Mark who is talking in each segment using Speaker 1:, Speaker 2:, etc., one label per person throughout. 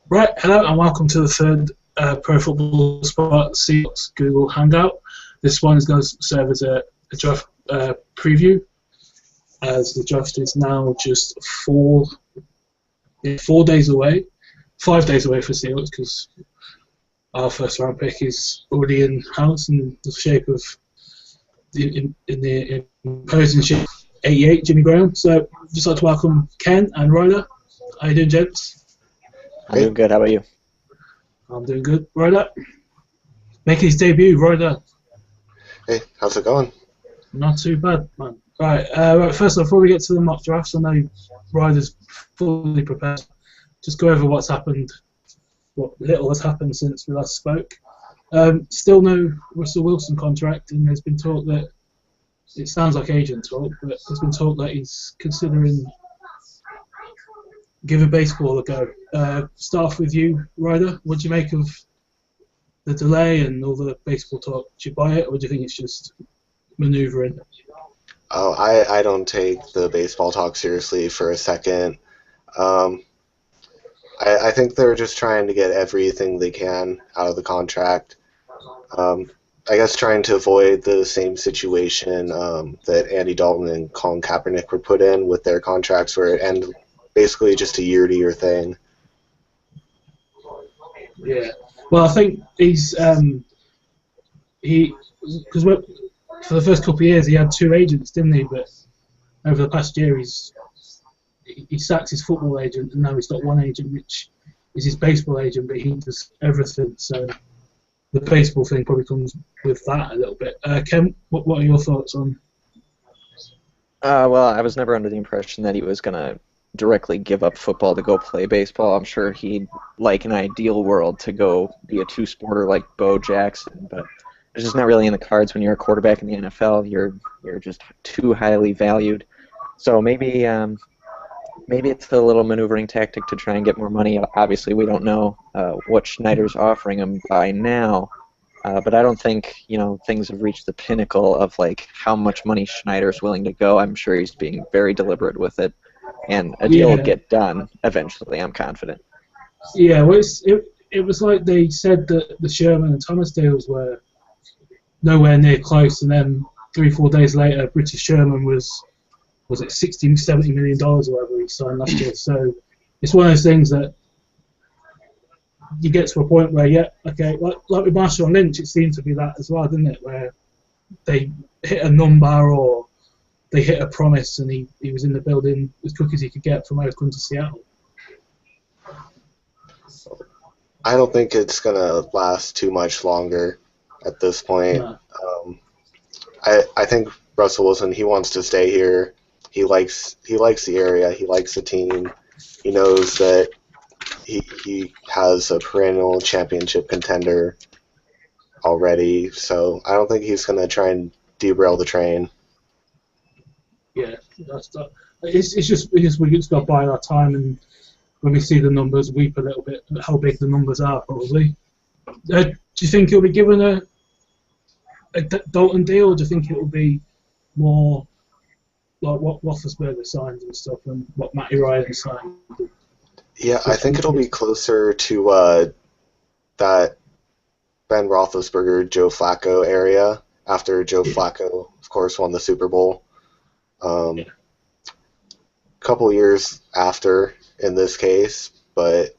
Speaker 1: Right, hello and welcome to the third Pro Football Spot Seahawks Google Hangout. This one is going to serve as a draft preview, as the draft is now just 4 days away, 5 days away for Seahawks because our first round pick is already in house in the shape of in the imposing shape 88 Jimmy Graham. So just like to welcome Ken and Ryder. How you doing, gents?
Speaker 2: I'm doing good. How about you?
Speaker 1: I'm doing good. Ryder, making his debut. Ryder.
Speaker 3: Hey, how's it going?
Speaker 1: Not too bad, man. Right, first off, before we get to the mock drafts, I know Ryder's fully prepared. Just go over what's happened, what little has happened since we last spoke. Still no Russell Wilson contract, and there's been talk that, it sounds like agent talk, but there's been talk that he's considering giving baseball a go. Start off with you, Ryder. What do you make of the delay and all the baseball talk? Do you buy it, or do you think it's just manoeuvring?
Speaker 3: Oh, I don't take the baseball talk seriously for a second. I think they're just trying to get everything they can out of the contract. I guess trying to avoid the same situation that Andy Dalton and Colin Kaepernick were put in with their contracts, where it ended basically just a year-to-year thing.
Speaker 1: Yeah. Well, I think because for the first couple of years he had two agents, didn't he? But over the past year he sacked his football agent, and now he's got one agent, which is his baseball agent, but he does everything. So the baseball thing probably comes with that a little bit. Ken, what are your thoughts on?
Speaker 2: Well, I was never under the impression that he was going to directly give up football to go play baseball. I'm sure he'd like an ideal world to go be a two-sporter like Bo Jackson, but it's just not really in the cards when you're a quarterback in the NFL. You're just too highly valued. So maybe it's a little maneuvering tactic to try and get more money. Obviously, we don't know what Schneider's offering him by now, but I don't think things have reached the pinnacle of like how much money Schneider's willing to go. I'm sure he's being very deliberate with it, and a deal will get done eventually. I'm confident.
Speaker 1: Yeah, well, it was like they said that the Sherman and Thomas deals were nowhere near close, and then 3-4 days later, British Sherman was it $60-70 million or whatever he signed last year. So it's one of those things that you get to a point where, like with Marshall Lynch, it seemed to be that as well, didn't it? Where they hit a number or they hit a promise, and he was in the building as quick as he could get from Oakland to Seattle.
Speaker 3: I don't think it's going to last too much longer at this point.
Speaker 1: No.
Speaker 3: I think Russell Wilson, he wants to stay here. He likes the area. He likes the team. He knows that he has a perennial championship contender already. So I don't think he's going to try and derail the train.
Speaker 1: Yeah, it's just we just got to buy our time, and when we see the numbers, weep a little bit at how big the numbers are. Probably. Do you think he'll be given a Dalton deal, or do you think it will be more like what Roethlisberger signed and stuff, and what Matty Ryan signed?
Speaker 3: Yeah, I think it'll be closer to that Ben Roethlisberger, Joe Flacco area after Joe Flacco, of course, won the Super Bowl. Couple years after in this case, but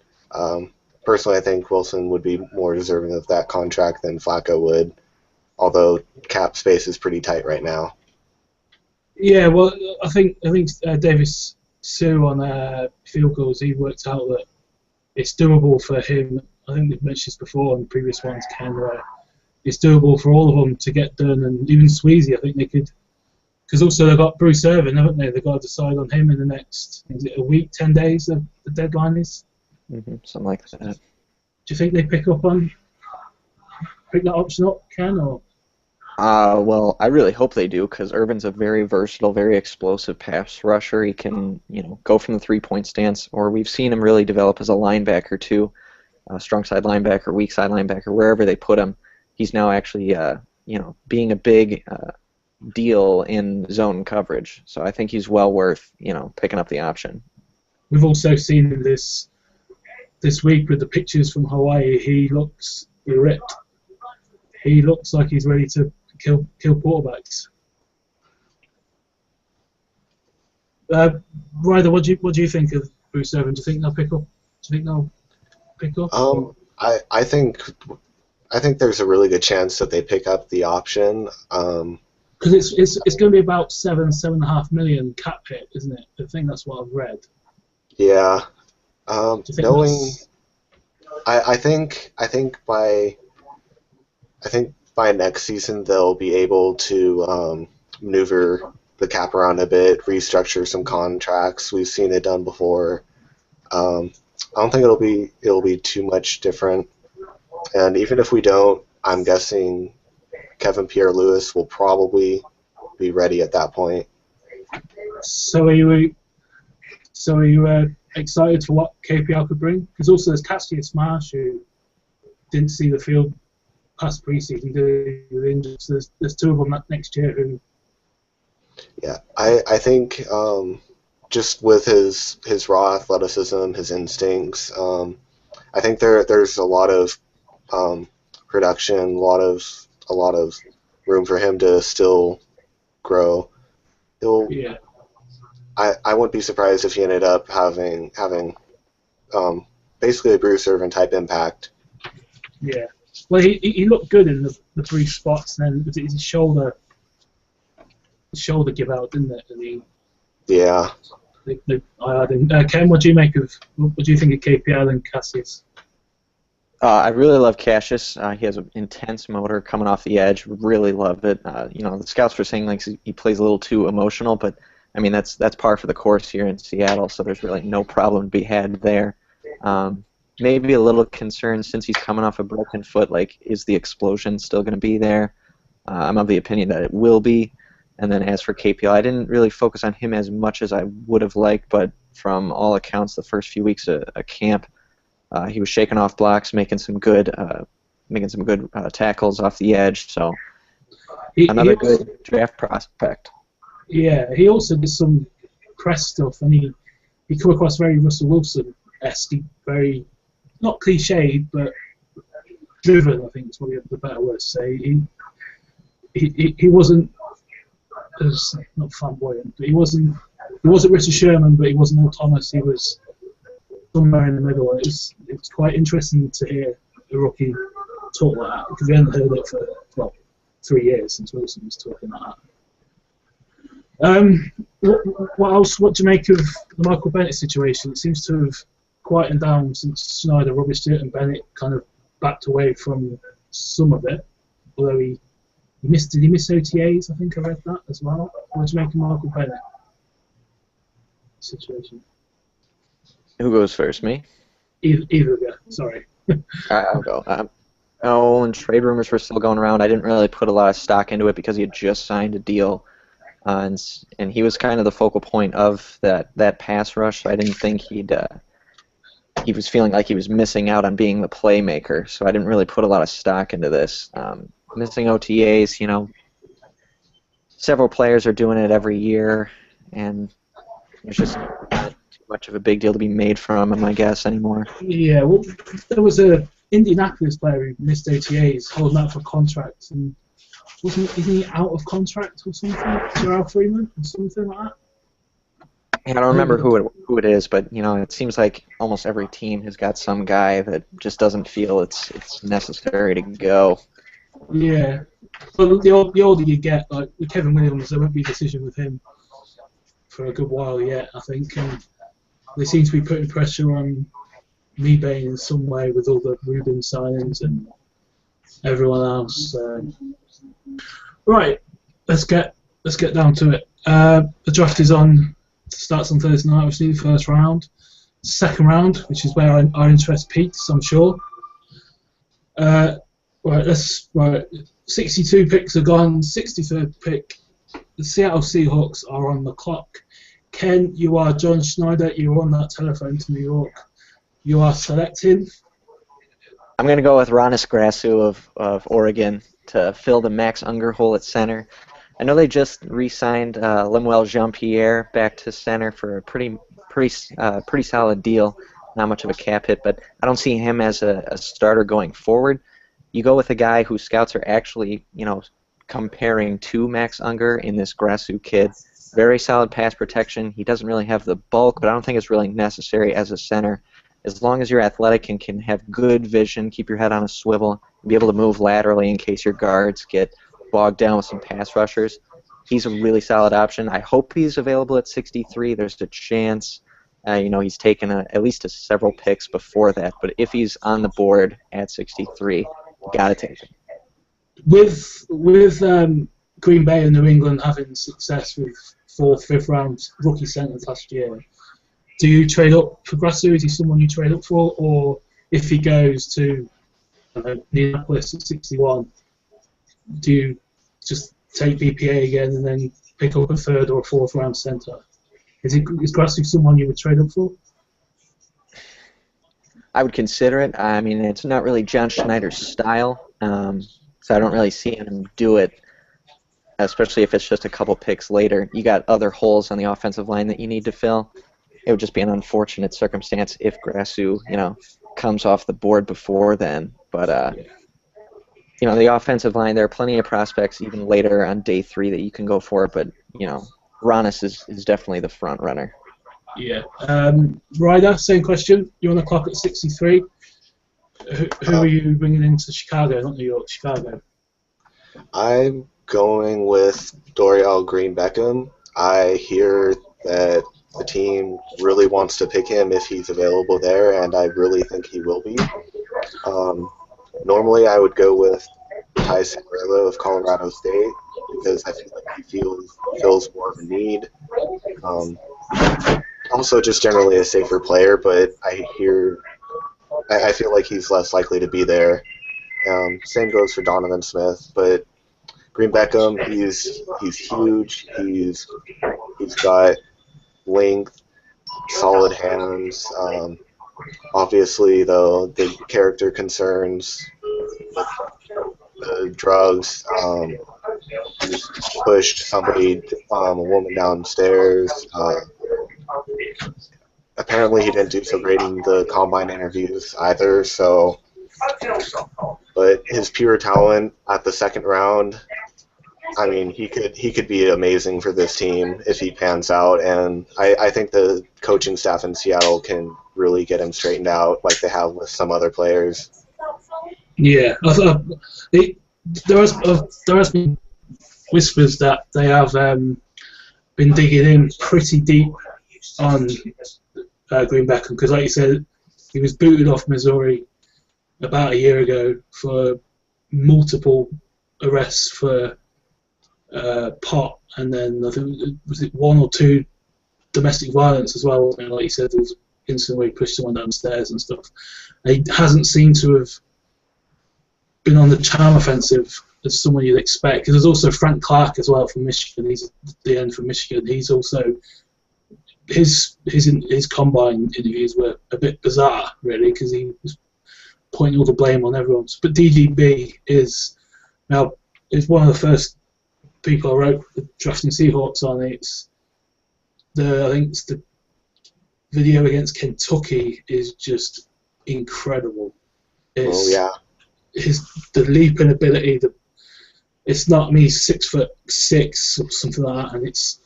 Speaker 3: personally I think Wilson would be more deserving of that contract than Flacco would, although cap space is pretty tight right now.
Speaker 1: Yeah, well, I think Davis Sue on field goals, he worked out that it's doable for him. I think we've mentioned this before on previous ones, Ken, where it's doable for all of them to get done, and even Sweezy, I think they could. Because also they've got Bruce Irvin, haven't they? They've got to decide on him in the next, is it a week, 10 days, the deadline is?
Speaker 2: Something like that.
Speaker 1: Do you think they pick that option up, Ken? Or?
Speaker 2: Well, I really hope they do, because Irvin's a very versatile, very explosive pass rusher. He can, go from the three-point stance, or we've seen him really develop as a linebacker too, strong side linebacker, weak side linebacker, wherever they put him. He's now actually, being a big deal in zone coverage. So I think he's well worth, picking up the option.
Speaker 1: We've also seen this this week with the pictures from Hawaii, he looks ripped. He looks like he's ready to kill quarterbacks. Ryder, what do you think of Bruce Irvin? Do you think they'll pick up?
Speaker 3: I think there's a really good chance that they pick up the option.
Speaker 1: Because it's going to be about 7.5 million cap hit, isn't it? I think that's what I've read.
Speaker 3: Yeah.
Speaker 1: Knowing,
Speaker 3: I think by next season they'll be able to maneuver the cap around a bit, restructure some contracts. We've seen it done before. I don't think it'll be too much different. And even if we don't, I'm guessing Kevin Pierre-Louis will probably be ready at that point.
Speaker 1: So are you excited for what KPR could bring? Because also there's Cassius Marsh, who didn't see the field past preseason with injuries. So there's two of them next year who.
Speaker 3: Yeah, I think just with his raw athleticism, his instincts, I think there's a lot of production, a lot of room for him to still grow.
Speaker 1: Yeah.
Speaker 3: I wouldn't be surprised if he ended up having basically a Bruce Irvin type impact.
Speaker 1: Yeah. Well, he looked good in the brief spots, and then his shoulder give out, didn't it?
Speaker 3: Yeah.
Speaker 1: Ken, what do you think of KPR and Cassius?
Speaker 2: I really love Cassius. He has an intense motor coming off the edge. Really love it. The scouts were saying like he plays a little too emotional, but I mean that's par for the course here in Seattle. So there's really no problem to be had there. Maybe a little concern since he's coming off a broken foot. Like, is the explosion still going to be there? I'm of the opinion that it will be. And then as for KPL, I didn't really focus on him as much as I would have liked, but from all accounts, the first few weeks of camp, he was shaking off blocks, making some good tackles off the edge. So another good draft prospect.
Speaker 1: Yeah, he also did some press stuff, and he came across very Russell Wilson-esque, very not cliched, but driven. I think is probably the better word to say. He wasn't. Not flamboyant, but he wasn't Richard Sherman, but he wasn't Will Thomas. He was somewhere in the middle. It was quite interesting to hear a rookie talk like that, because we hadn't heard it for 3 years since Wilson was talking like that. What else? What do you make of the Michael Bennett situation? It seems to have quietened down since Schneider, rubbish it, and Bennett kind of backed away from some of it, although did he miss OTAs? I think I read that as well. What do you make of Michael Bennett situation?
Speaker 2: Who goes first, me?
Speaker 1: Either of you, sorry.
Speaker 2: I'll go. And trade rumors were still going around. I didn't really put a lot of stock into it because he had just signed a deal, and he was kind of the focal point of that pass rush. So I didn't think he was feeling like he was missing out on being the playmaker. So I didn't really put a lot of stock into this. Missing OTAs, several players are doing it every year, and there's just not too much of a big deal to be made from him, I guess, anymore.
Speaker 1: Yeah, well, there was a Indianapolis player who missed OTAs, holding out for contracts, and isn't he out of contract or something? Jarrell Freeman or something like that?
Speaker 2: I don't remember who it is, but it seems like almost every team has got some guy that just doesn't feel it's necessary to go.
Speaker 1: Yeah, but the older you get, like with Kevin Williams, there won't be a decision with him for a good while yet, I think, and they seem to be putting pressure on Mebane in some way with all the Rubin signings and everyone else. Right, let's get down to it. The draft starts on Thursday night, obviously, the first round. Second round, which is where our interest peaks, I'm sure. Right, 62 picks are gone, 63rd pick. The Seattle Seahawks are on the clock. Ken, you are John Schneider. You're on that telephone to New York. You are selecting.
Speaker 2: I'm going to go with Ronis Grasu of Oregon to fill the Max Unger hole at center. I know they just re-signed Lemuel Jean-Pierre back to center for a pretty solid deal. not much of a cap hit, but I don't see him as a starter going forward. You go with a guy whose scouts are actually, comparing to Max Unger in this Grasu kid. Very solid pass protection. He doesn't really have the bulk, but I don't think it's really necessary as a center. As long as you're athletic and can have good vision, keep your head on a swivel, and be able to move laterally in case your guards get bogged down with some pass rushers, he's a really solid option. I hope he's available at 63. There's a chance. He's taken at least several picks before that, but if he's on the board at 63, you got to take him.
Speaker 1: With Green Bay and New England having success with 4th, 5th round rookie centers last year, do you trade up for Grasu? Is he someone you trade up for? Or if he goes to Indianapolis at 61, do you just take BPA again and then pick up a 3rd or a 4th round center? Is Grasu someone you would trade up for?
Speaker 2: I would consider it. I mean, it's not really John Schneider's style, so I don't really see him do it, especially if it's just a couple picks later. You got other holes on the offensive line that you need to fill. It would just be an unfortunate circumstance if Grasu, comes off the board before then. But, the offensive line, there are plenty of prospects even later on day 3 that you can go for, but, Ronis is definitely the front runner.
Speaker 1: Yeah. Ryder, same question. You're on the clock at 63. Who are you bringing into Chicago, not New York, Chicago?
Speaker 3: I'm going with Dorial Green-Beckham. I hear that the team really wants to pick him if he's available there, and I really think he will be. Normally I would go with Ty Sangarello of Colorado State because I feel like he fills more of a need. Also just generally a safer player, but I feel like he's less likely to be there. Same goes for Donovan Smith, but Green Beckham, he's huge. He's got length, solid hands. Obviously, though, the character concerns, the drugs. He's pushed somebody, a woman downstairs. Apparently, he didn't do so great in the combine interviews either. So, but his pure talent at the 2nd round, I mean, he could be amazing for this team if he pans out, and I think the coaching staff in Seattle can really get him straightened out like they have with some other players.
Speaker 1: Yeah, there has been whispers that they have been digging in pretty deep on Green Beckham because, like you said, he was booted off Missouri about a year ago for multiple arrests for pot, and then I think was it 1 or 2 domestic violence as well. And like you said, there was an incident where he pushed someone downstairs and stuff. And he hasn't seemed to have been on the charm offensive as someone you'd expect. Because there's also Frank Clark as well from Michigan. He's the end from Michigan. He's also his combine interviews were a bit bizarre, really, because he was pointing all the blame on everyone. But DGB is one of the first people I wrote the Drafting Seahawks on. I think it's the video against Kentucky is just incredible. The leaping ability. It's not me 6'6" or something like that, and it's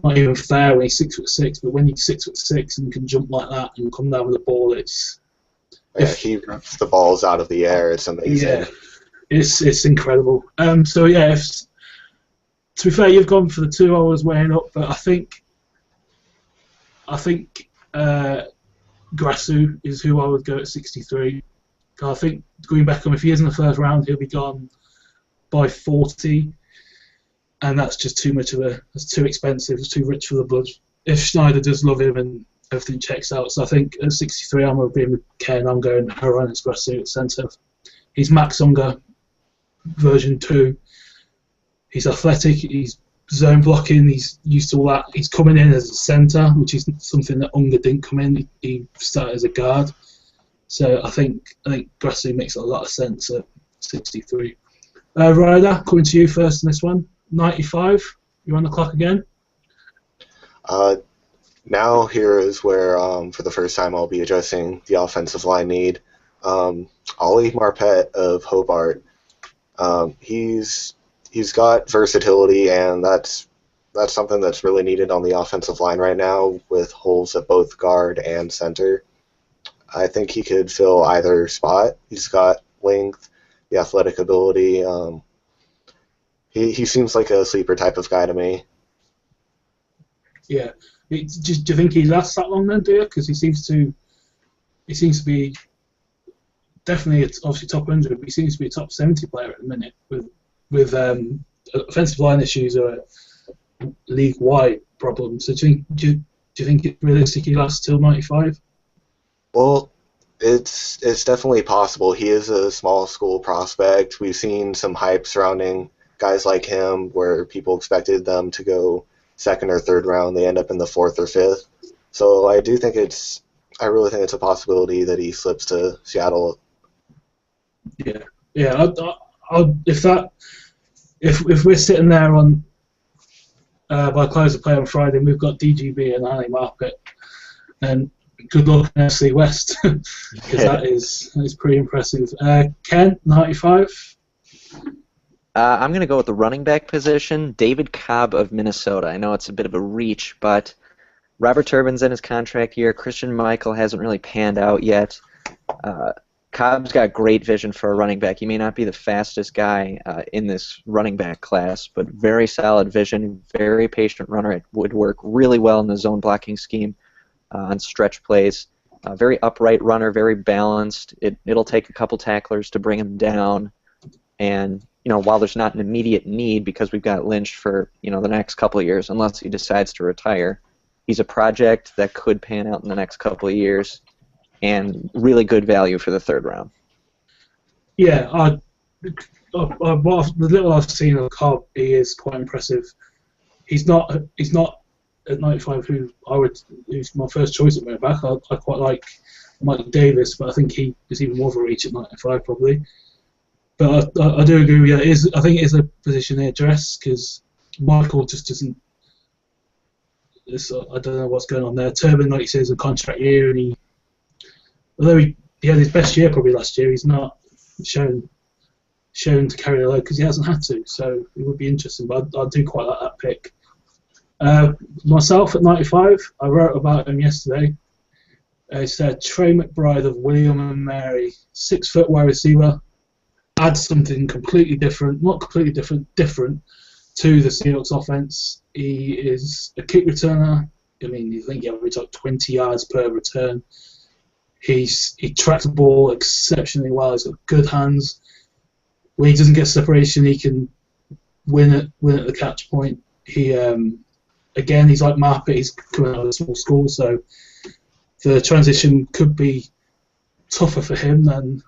Speaker 1: not even fair when he's 6'6". But when he's 6'6" and can jump like that and come down with the ball,
Speaker 3: he rips the balls out of the air. It's amazing.
Speaker 1: Yeah, it's incredible. So yeah, to be fair, you've gone for the 2 I was weighing up, but I think Grasu is who I would go at 63. I think Green Beckham, if he is in the 1st round, he'll be gone by 40, and that's just too much that's too expensive, it's too rich for the blood. If Schneider does love him and everything checks out, so I think at 63 I'm going to be with Ken. I'm going Horonis Grasu at centre. He's Max Unger version 2. He's athletic, he's zone blocking, he's used to all that. He's coming in as a centre, which is something that Unger didn't come in. He started as a guard. So I think Grasu makes a lot of sense at 63. Ryder, coming to you first in this one. 95, you're on the clock again.
Speaker 3: now here is where, for the first time, I'll be addressing the offensive line need. Ollie Marpet of Hobart. He's got versatility, and that's something that's really needed on the offensive line right now, with holes at both guard and center. I think he could fill either spot. He's got length, the athletic ability. He seems like a sleeper type of guy to me.
Speaker 1: Yeah. Do you think he lasts that long then, do you? Because he seems to be definitely obviously top 100, but he seems to be a top 70 player at the minute with offensive line issues are a league-wide problem. So do you think it realistically lasts till 95?
Speaker 3: Well, it's definitely possible. He is a small school prospect. We've seen some hype surrounding guys like him where people expected them to go second or third round. They end up in the fourth or fifth. So I really think it's a possibility that he slips to Seattle.
Speaker 1: Yeah. If we're sitting there on by close of play on Friday, and we've got DGB and Ali Marpet, and good luck in FC West, because that is pretty impressive. Ken, 95.
Speaker 2: I'm going to go with the running back position, David Cobb of Minnesota. I know it's a bit of a reach, but Robert Turbin's in his contract year. Christian Michael hasn't really panned out yet. Cobb's got great vision for a running back. He may not be the fastest guy in this running back class, but very solid vision, very patient runner. It would work really well in the zone blocking scheme on stretch plays. Very upright runner, very balanced. It'll take a couple tacklers to bring him down. And while there's not an immediate need because we've got Lynch for the next couple of years, unless he decides to retire, he's a project that could pan out in the next couple of years, and really good value for the third round.
Speaker 1: Yeah, the little I've seen of Cobb, he is quite impressive. He's not at 95 who's my first choice at right back. I quite like Mike Davis, but I think he is even more of a reach at 95 probably. But I do agree with you. I think it is a position they address because Michael just doesn't. I don't know what's going on there. Turbin, like you say, is a contract year, and although he had his best year probably last year, he's not shown to carry the load because he hasn't had to. So it would be interesting. But I do quite like that pick. Myself at 95, I wrote about him yesterday. It's Trey McBride of William and Mary, 6 foot wide receiver. Adds something completely different, not completely different to the Seahawks offense. He is a kick returner. I mean, you think he averages like 20 yards per return. He tracks the ball exceptionally well. He's got good hands. When he doesn't get separation, he can win at the catch point. He again, he's like Marpet. He's coming out of a small school, so the transition could be tougher for him than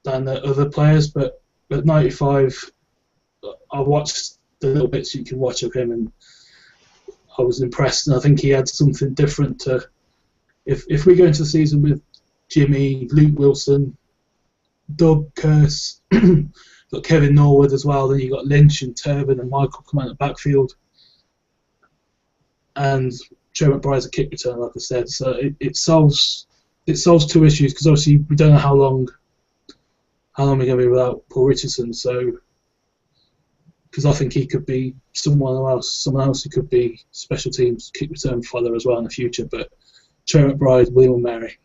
Speaker 1: the other players. But at 95, I watched the little bits you can watch of him, and I was impressed. And I think he had something different to. If we go into the season with Jimmy, Luke Wilson, Doug Curse, got Kevin Norwood as well, then you got Lynch and Turbin and Michael come out of the backfield, and Trey McBride's a kick returner, like I said. So it solves two issues because obviously we don't know how long we're going to be without Paul Richardson. So because I think he could be someone else who could be special teams kick return fodder as well in the future. But Trey McBride, William and Mary.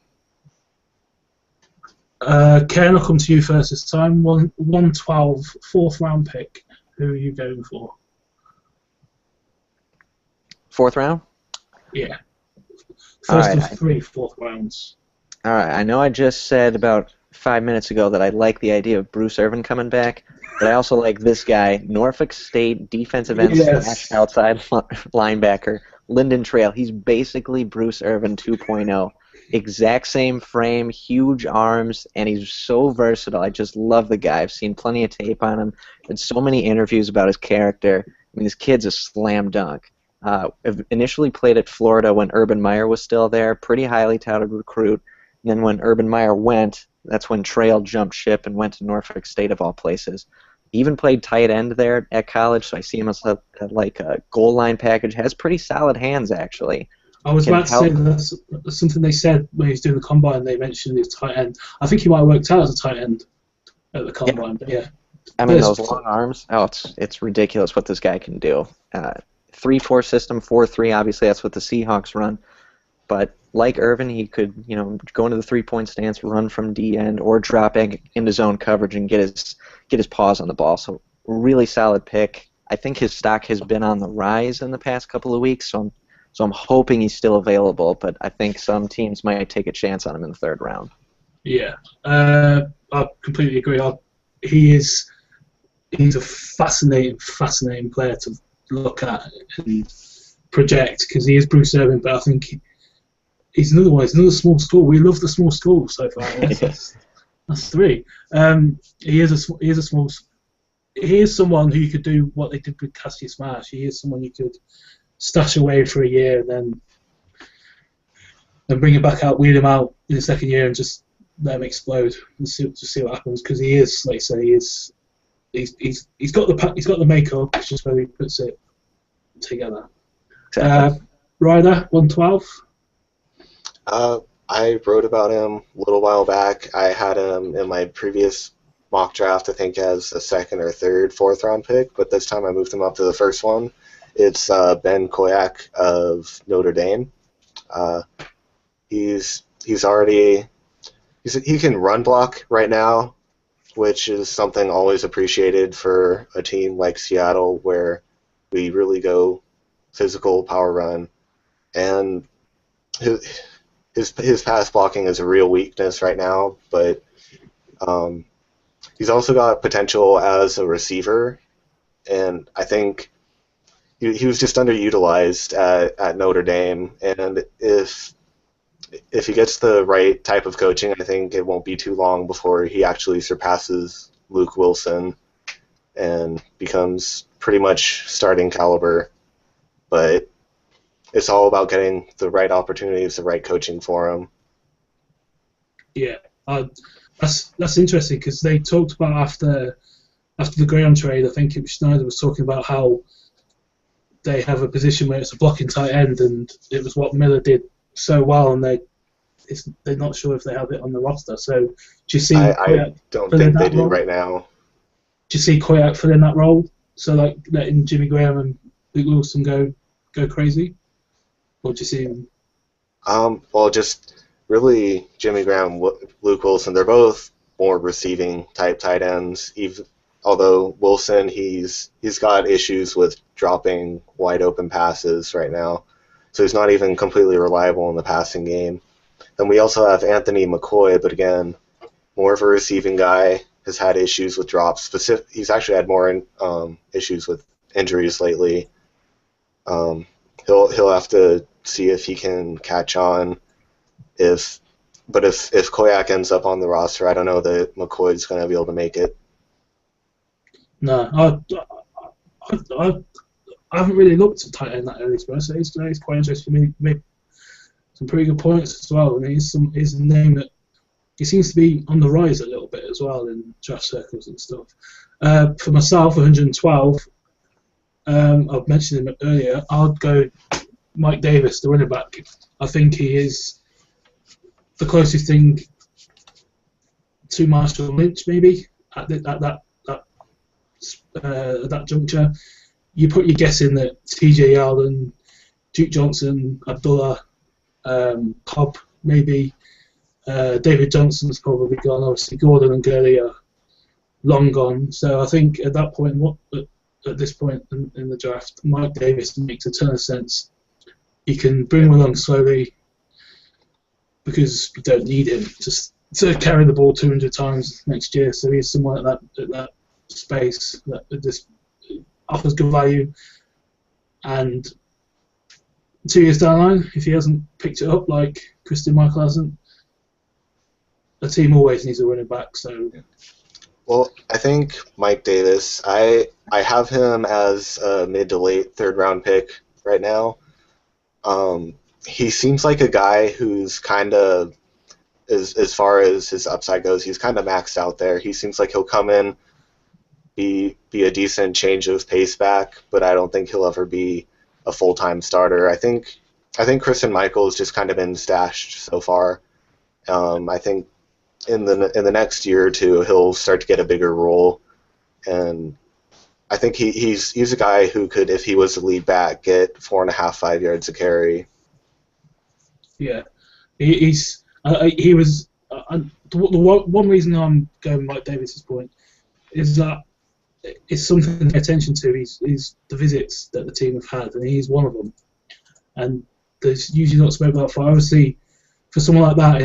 Speaker 1: Ken, I'll come to you first this time. 112, 4th round pick. Who are you going for?
Speaker 2: 4th round?
Speaker 1: Yeah. First
Speaker 2: right.
Speaker 1: of 3 4th rounds.
Speaker 2: All right. I know I just said about 5 minutes ago that I like the idea of Bruce Irvin coming back, but I also like this guy, Norfolk State defensive end / outside linebacker, Lyndon Trail. He's basically Bruce Irvin 2.0. Exact same frame, huge arms, and he's so versatile. I just love the guy. I've seen plenty of tape on him. Had so many interviews about his character. I mean, this kid's a slam dunk. Initially played at Florida when Urban Meyer was still there. Pretty highly touted recruit. And then when Urban Meyer went, that's when Trail jumped ship and went to Norfolk State of all places. He even played tight end there at college, so I see him as like a goal line package. Has pretty solid hands, actually.
Speaker 1: I was
Speaker 2: Can
Speaker 1: about to
Speaker 2: help.
Speaker 1: say that's something they said when he was doing the combine. They mentioned his tight end. I think he might have worked out as a tight end at the combine. But yeah,
Speaker 2: I mean, those long arms. Oh, it's ridiculous what this guy can do. 3-4 system, 4-3. Obviously, that's what the Seahawks run. But like Irvin, he could, go into the 3-point stance, run from D end, or drop into zone coverage and get his paws on the ball. So really solid pick. I think his stock has been on the rise in the past couple of weeks. So I'm hoping he's still available. But I think some teams might take a chance on him in the 3rd round.
Speaker 1: Yeah, I completely agree. He's a fascinating player to look at and project because he is Bruce Irvin, but I think he's another one. He's another small school. We love the small school so far. That's 3. He is someone who you could do what they did with Cassius Marsh. He is someone you could stash away for a year and then bring him back out, weed him out in the 2nd year, and just let him explode and see what happens. Because he is, like you say, he's got the makeup. It's just whether he puts it together.
Speaker 2: Exactly.
Speaker 1: Ryder 112.
Speaker 3: I wrote about him a little while back. I had him in my previous mock draft, I think, as a 2nd or 3rd, 4th round pick, but this time I moved him up to the 1st one. It's Ben Koyak of Notre Dame. He can run block right now, which is something always appreciated for a team like Seattle, where we really go physical power run, and his pass blocking is a real weakness right now, but he's also got potential as a receiver, and I think he was just underutilized at Notre Dame, and if he gets the right type of coaching, I think it won't be too long before he actually surpasses Luke Wilson and becomes pretty much starting caliber. But it's all about getting the right opportunities, the right coaching for him.
Speaker 1: Yeah, that's interesting because they talked about after the Graham trade. I think it was Schneider was talking about how they have a position where it's a blocking tight end, and it was what Miller did so well, and they're not sure if they have it on the roster. So do you see?
Speaker 3: I don't think they do right now.
Speaker 1: Do you see Koyak filling that role? So like letting Jimmy Graham and Luke Wilson go crazy, or do you see him?
Speaker 3: Well, just really Jimmy Graham, Luke Wilson. They're both more receiving type tight ends. Although Wilson, he's got issues with dropping wide open passes right now, so he's not even completely reliable in the passing game. Then we also have Anthony McCoy, but again, more of a receiving guy, has had issues with drops. He's actually had more issues with injuries lately. He'll have to see if he can catch on. If Koyak ends up on the roster, I don't know that McCoy's going to be able to make it.
Speaker 1: No, I haven't really looked at tight end that early, so it's quite interesting. He made some pretty good points as well, and he's a name that he seems to be on the rise a little bit as well in draft circles and stuff. For myself, 112, I've mentioned him earlier. I'd go Mike Davis, the running back. I think he is the closest thing to Marshall Lynch, maybe at that juncture. You put your guess in that T.J. Allen, Duke Johnson, Abdullah, Cobb, maybe. David Johnson's probably gone. Obviously, Gordon and Gurley are long gone. So I think at that point, at this point in the draft, Mike Davis makes a ton of sense. You can bring him along slowly because you don't need him to carry the ball 200 times next year. So he's someone at that space that just offers good value. And 2 years down the line, if he hasn't picked it up like Christian Michael hasn't, a team always needs a running back. So,
Speaker 3: well, I think Mike Davis. I have him as a mid to late 3rd round pick right now. He seems like a guy who's kind of, as far as his upside goes, he's kind of maxed out there. He seems like he'll come in, be a decent change of pace back, but I don't think he'll ever be a full-time starter. I think Christian Michael's just kind of been stashed so far. I think in the next year or two he'll start to get a bigger role, and I think he's a guy who could, if he was the lead back, get 4.5, 5 yards a carry.
Speaker 1: Yeah, he was. The one reason I'm going like Davis's point is that it's something to pay attention to. Is the visits that the team have had, and he's one of them. And there's usually not spoken about for. Obviously, for someone like that,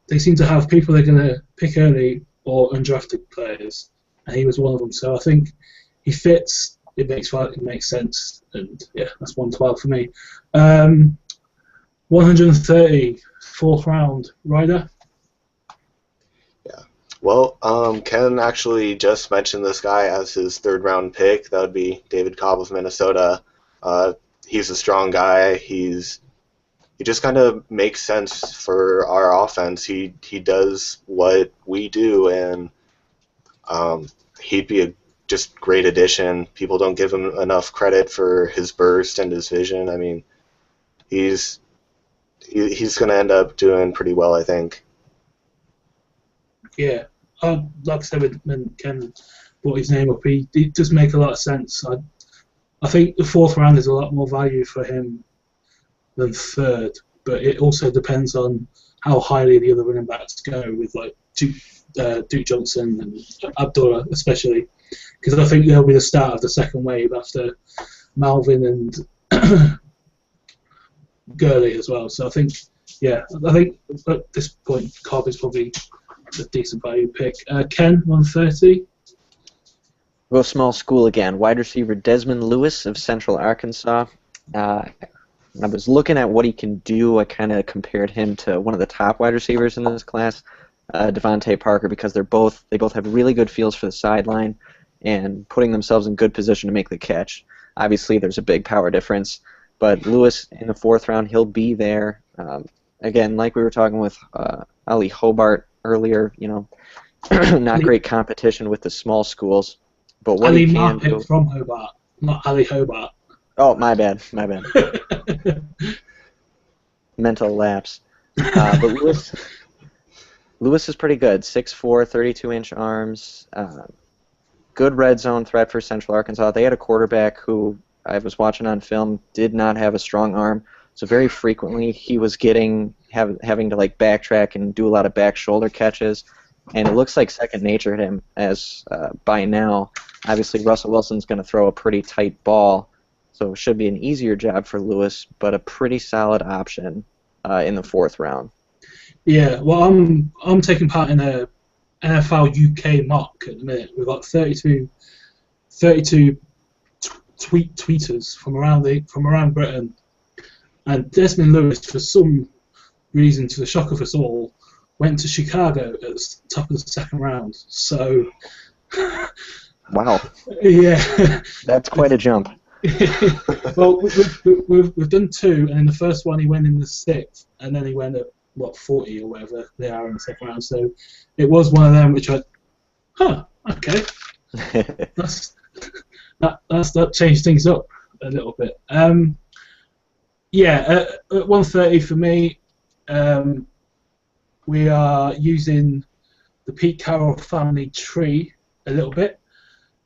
Speaker 1: they seem to have people they're going to pick early or undrafted players, and he was one of them. So I think he fits. It makes sense, and yeah, that's 112 for me. 130, fourth round, Ryder.
Speaker 3: Yeah. Well, Ken actually just mentioned this guy as his third round pick. That would be David Cobb of Minnesota. He's a strong guy. He just kind of makes sense for our offense. He does what we do, and he'd be a just great addition. People don't give him enough credit for his burst and his vision. I mean, he's going to end up doing pretty well, I think.
Speaker 1: Yeah, like I said, when Ken brought his name up, he does make a lot of sense. I think the fourth round is a lot more value for him than third, but it also depends on how highly the other running backs go, with like Duke Johnson and Abdullah especially, because I think they'll be the start of the second wave after Malvin and Gurley as well. So I think at this point Cobb is probably a decent value pick. Ken, 130.
Speaker 2: Go small school again. Wide receiver Desmond Lewis of Central Arkansas. I was looking at what he can do. I kind of compared him to one of the top wide receivers in this class, Devontae Parker, because they both have really good feels for the sideline and putting themselves in good position to make the catch. Obviously, there's a big power difference, but Lewis in the fourth round, he'll be there. Again, like we were talking with Ali Hobart earlier, not great competition with the small schools. But what
Speaker 1: Ali
Speaker 2: he can
Speaker 1: Marpet
Speaker 2: do
Speaker 1: from Hobart, not Ali Hobart.
Speaker 2: Oh, my bad. Mental lapse. But Lewis is pretty good. 6'4", 32-inch arms. Good red zone threat for Central Arkansas. They had a quarterback who I was watching on film did not have a strong arm, so very frequently he was having to like backtrack and do a lot of back shoulder catches, and it looks like second nature to him. As by now, obviously Russell Wilson's going to throw a pretty tight ball, so it should be an easier job for Lewis, but a pretty solid option in the fourth round.
Speaker 1: Yeah, well, I'm taking part in a NFL UK mock at the minute. We've got 32 tweeters from around Britain, and Desmond Lewis, for some reason, to the shock of us all, went to Chicago at the top of the second round. So,
Speaker 2: wow,
Speaker 1: yeah,
Speaker 2: that's quite a jump.
Speaker 1: Well, we've done two, and in the first one he went in the sixth, and then he went at 40 or whatever they are in the second round. So it was one of them which I, okay, that changed things up a little bit. At 130 for me, we are using the Pete Carroll family tree a little bit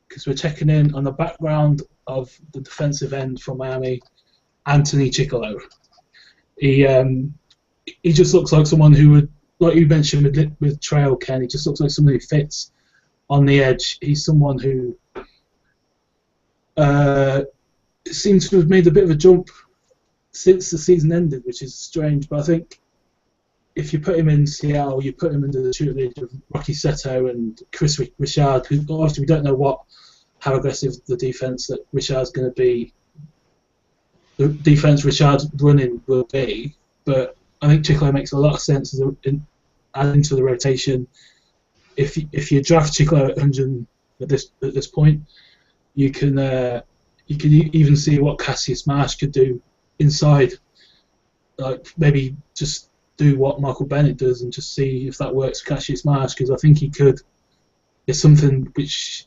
Speaker 1: because we're checking in on the background of the defensive end from Miami, Anthony Chickillo. He just looks like someone who would, like you mentioned with Trail Ken, he just looks like someone who fits on the edge. He's someone who seems to have made a bit of a jump since the season ended, which is strange, but I think if you put him in Seattle, you put him under the tutelage of Rocky Seto and Chris Richard, who obviously we don't know how aggressive the defense that Richard's going to be, the defense Richard's running will be, but I think Chickillo makes a lot of sense as adding to the rotation. If you draft Chickillo at 100 at this point, you can even see what Cassius Marsh could do inside. Like maybe just do what Michael Bennett does and just see if that works for Cassius Marsh, because I think he could. It's something which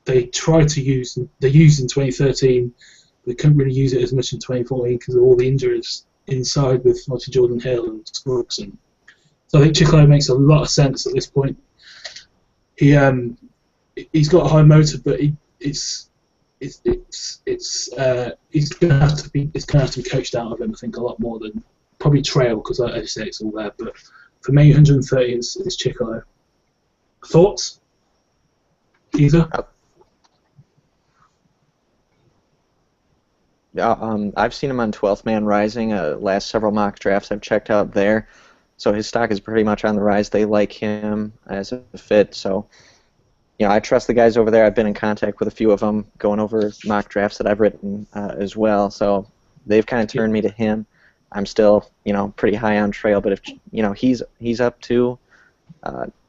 Speaker 1: they tried to use. They used in 2013. They couldn't really use it as much in 2014 because of all the injuries inside with obviously Jordan Hill and Scruggs. And so I think Chicolo makes a lot of sense at this point. He's got a high motor, but he's gonna have to be coached out of him. I think a lot more than probably Trail because like I say it's all there. But for me, 130 is Chicolo. Thoughts? Either?
Speaker 2: I've seen him on 12th Man Rising. Last several mock drafts I've checked out there, so his stock is pretty much on the rise. They like him as a fit, so I trust the guys over there. I've been in contact with a few of them, going over mock drafts that I've written as well. So they've kind of turned me to him. I'm still, pretty high on Trail, but if he's up too,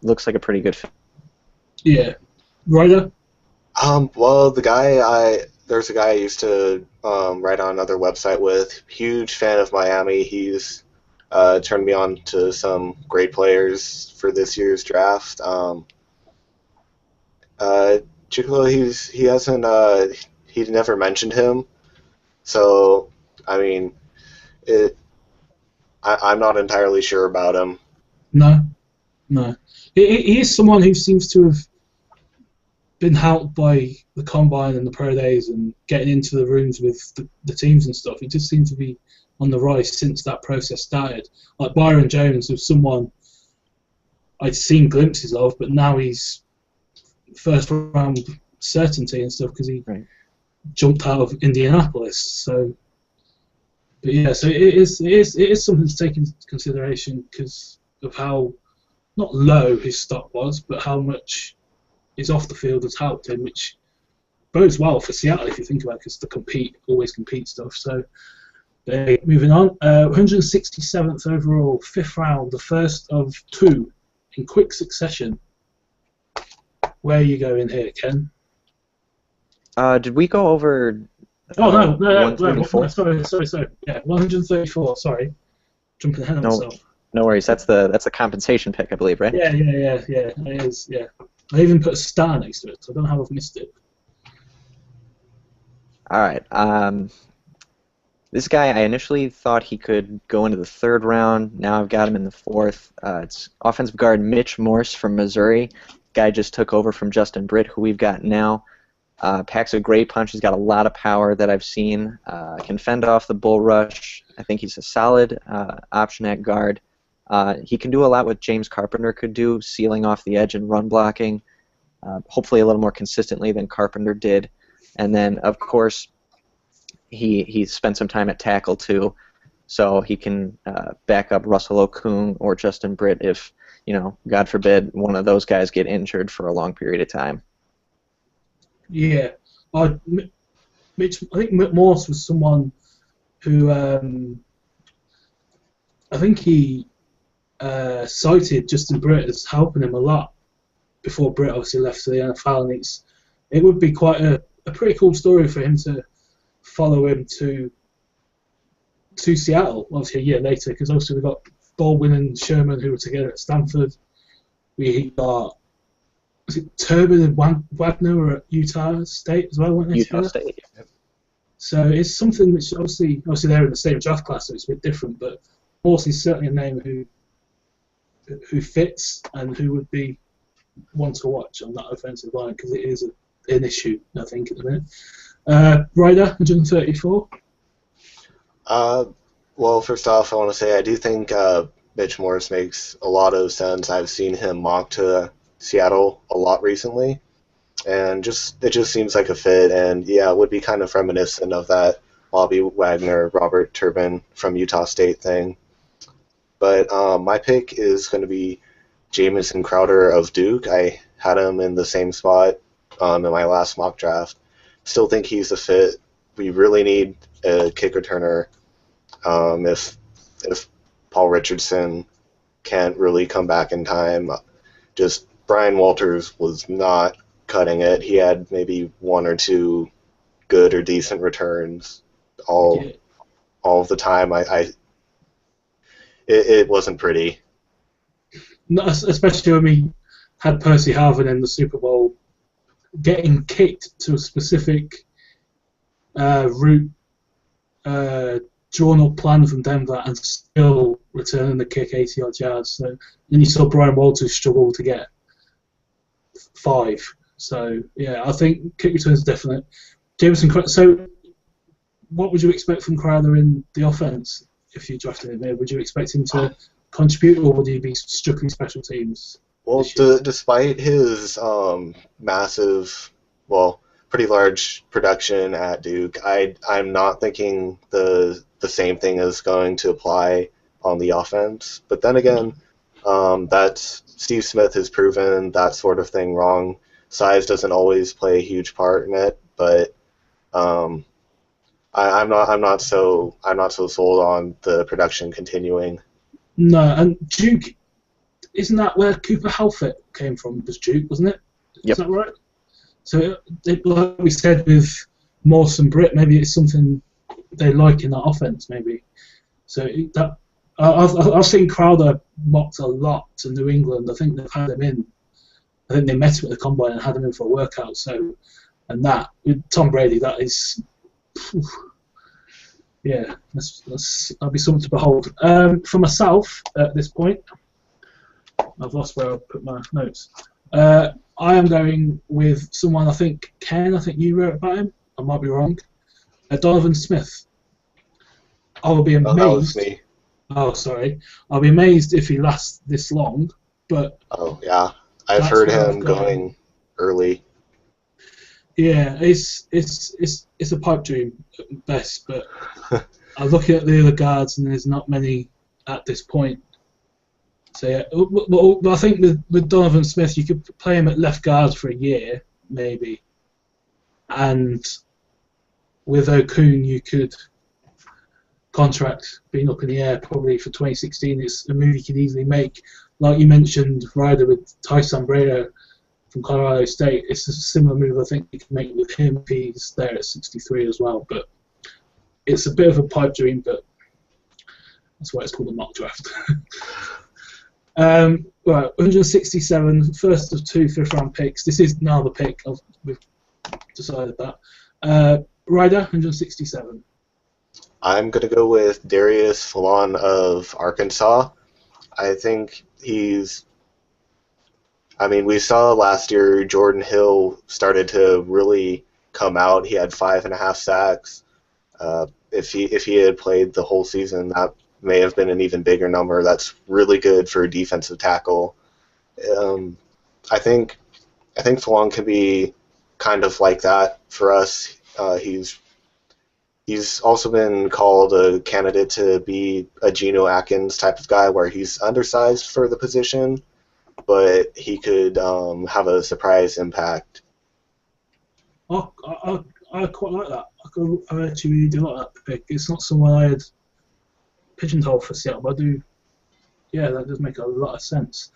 Speaker 2: looks like a pretty good fit.
Speaker 1: Yeah, Ryder.
Speaker 3: Well, there's a guy I used to write on another website with. Huge fan of Miami. He's turned me on to some great players for this year's draft. Chicolo, he never mentioned him, so I mean, I'm not entirely sure about him.
Speaker 1: No. He is someone who seems to have been helped by the combine and the pro days and getting into the rooms with the teams and stuff. He just seems to be on the rise since that process started. Like Byron Jones was someone I'd seen glimpses of, but now he's first round certainty and stuff because he jumped out of Indianapolis. So, but yeah, so it is something to take into consideration because of how not low his stock was, but how much his off the field has helped him, which bodes well for Seattle if you think about it, because they always compete stuff. So, moving on, 167th overall, 5th round, the first of 2 in quick succession. Where are you going here, Ken?
Speaker 2: Did we go over?
Speaker 1: No,
Speaker 2: 134?
Speaker 1: Sorry. Yeah, 134. Sorry, jumping ahead of myself.
Speaker 2: No worries. That's the compensation pick, I believe, right?
Speaker 1: Yeah. It is. Yeah, I even put a star next to it, so I don't know how I've missed it.
Speaker 2: All right. This guy, I initially thought he could go into the 3rd round. Now I've got him in the 4th. It's offensive guard Mitch Morse from Missouri. Guy just took over from Justin Britt, who we've got now. Packs a great punch. He's got a lot of power that I've seen. Can fend off the bull rush. I think he's a solid option at guard. He can do a lot what James Carpenter could do, sealing off the edge and run blocking, hopefully a little more consistently than Carpenter did. And then, of course, he spent some time at tackle too, so he can back up Russell Okung or Justin Britt if, God forbid, one of those guys get injured for a long period of time.
Speaker 1: Yeah, I think Morse was someone who I think he cited Justin Britt as helping him a lot before Britt obviously left to the NFL, and it would be quite a pretty cool story for him to follow him to Seattle, obviously a year later, because obviously we got Baldwin and Sherman who were together at Stanford. We got Turbin and Wagner were at Utah State as well, weren't they?
Speaker 2: Utah State. Yep.
Speaker 1: So it's something which obviously they're in the same draft class, so it's a bit different. But Morse is certainly a name who fits and who would be one to watch on that offensive line because it is an issue, I think, at the minute. Ryder, 134.
Speaker 3: Well, first off, I want to say I do think Mitch Morse makes a lot of sense. I've seen him mock to Seattle a lot recently, and it just seems like a fit. And yeah, it would be kind of reminiscent of that Bobby Wagner, Robert Turbin from Utah State thing. But my pick is going to be Jamison Crowder of Duke. I had him in the same spot in my last mock draft. Still think he's a fit. We really need a kick returner. If Paul Richardson can't really come back in time, just Brian Walters was not cutting it. He had maybe 1 or 2 good or decent returns all of the time. It wasn't pretty.
Speaker 1: Not, especially when we had Percy Harvin in the Super Bowl getting kicked to a specific route drawn up plan from Denver and still returning the kick 80 odd yards. So then you saw Brian Walters struggle to get 5. So yeah, I think kick returns are definite. Jameson. So what would you expect from Crowder in the offense if you drafted him here? Would you expect him to contribute, or would he be strictly special teams?
Speaker 3: Well, despite his massive, pretty large production at Duke, I'm not thinking the same thing is going to apply on the offense. But then again, that's Steve Smith has proven that sort of thing wrong. Size doesn't always play a huge part in it, but I'm not so sold on the production continuing.
Speaker 1: No, and Duke, isn't that where Cooper Halfett came from? Was Duke, wasn't it?
Speaker 2: Yep.
Speaker 1: Is that right? So, like we said with Morse and Britt, maybe it's something they like in that offense, maybe. So that I've seen Crowder mocked a lot to New England. I think they've had him in. I think they met him at the combine and had him in for a workout. So, and that with Tom Brady, that is, yeah, that'll be something to behold. For myself, at this point, I've lost where I put my notes. I am going with someone. I think Ken. I think you wrote about him. I might be wrong. Donovan Smith. I will be amazed.
Speaker 3: Oh, that was me.
Speaker 1: Oh, sorry. I'll be amazed if he lasts this long. But
Speaker 3: oh yeah, I've heard him going early.
Speaker 1: Yeah, it's a pipe dream at best. But I'm looking at the other guards, and there's not many at this point. So yeah, but I think with Donovan Smith, you could play him at left guard for a year, maybe. And with Okun, you could contract being up in the air probably for 2016. It's a move you could easily make. Like you mentioned, Ryder with Tyson Breda from Colorado State. It's a similar move I think you can make with him if he's there at 63 as well. But it's a bit of a pipe dream, but that's why it's called a mock draft. Right, 167, first of 2 fifth-round picks. This is now the pick. We've decided that. Ryder, 167.
Speaker 3: I'm going to go with Darius Fallon of Arkansas. I think we saw last year Jordan Hill started to really come out. He had 5.5 sacks. If he had played the whole season, that may have been an even bigger number. That's really good for a defensive tackle. I think Fallon can be kind of like that for us. He's also been called a candidate to be a Geno Atkins type of guy, where he's undersized for the position, but he could have a surprise impact.
Speaker 1: Oh, I quite like that. I actually really do like that pick. It's not someone I had pigeonholed for Seattle, but I do. Yeah, that does make a lot of sense.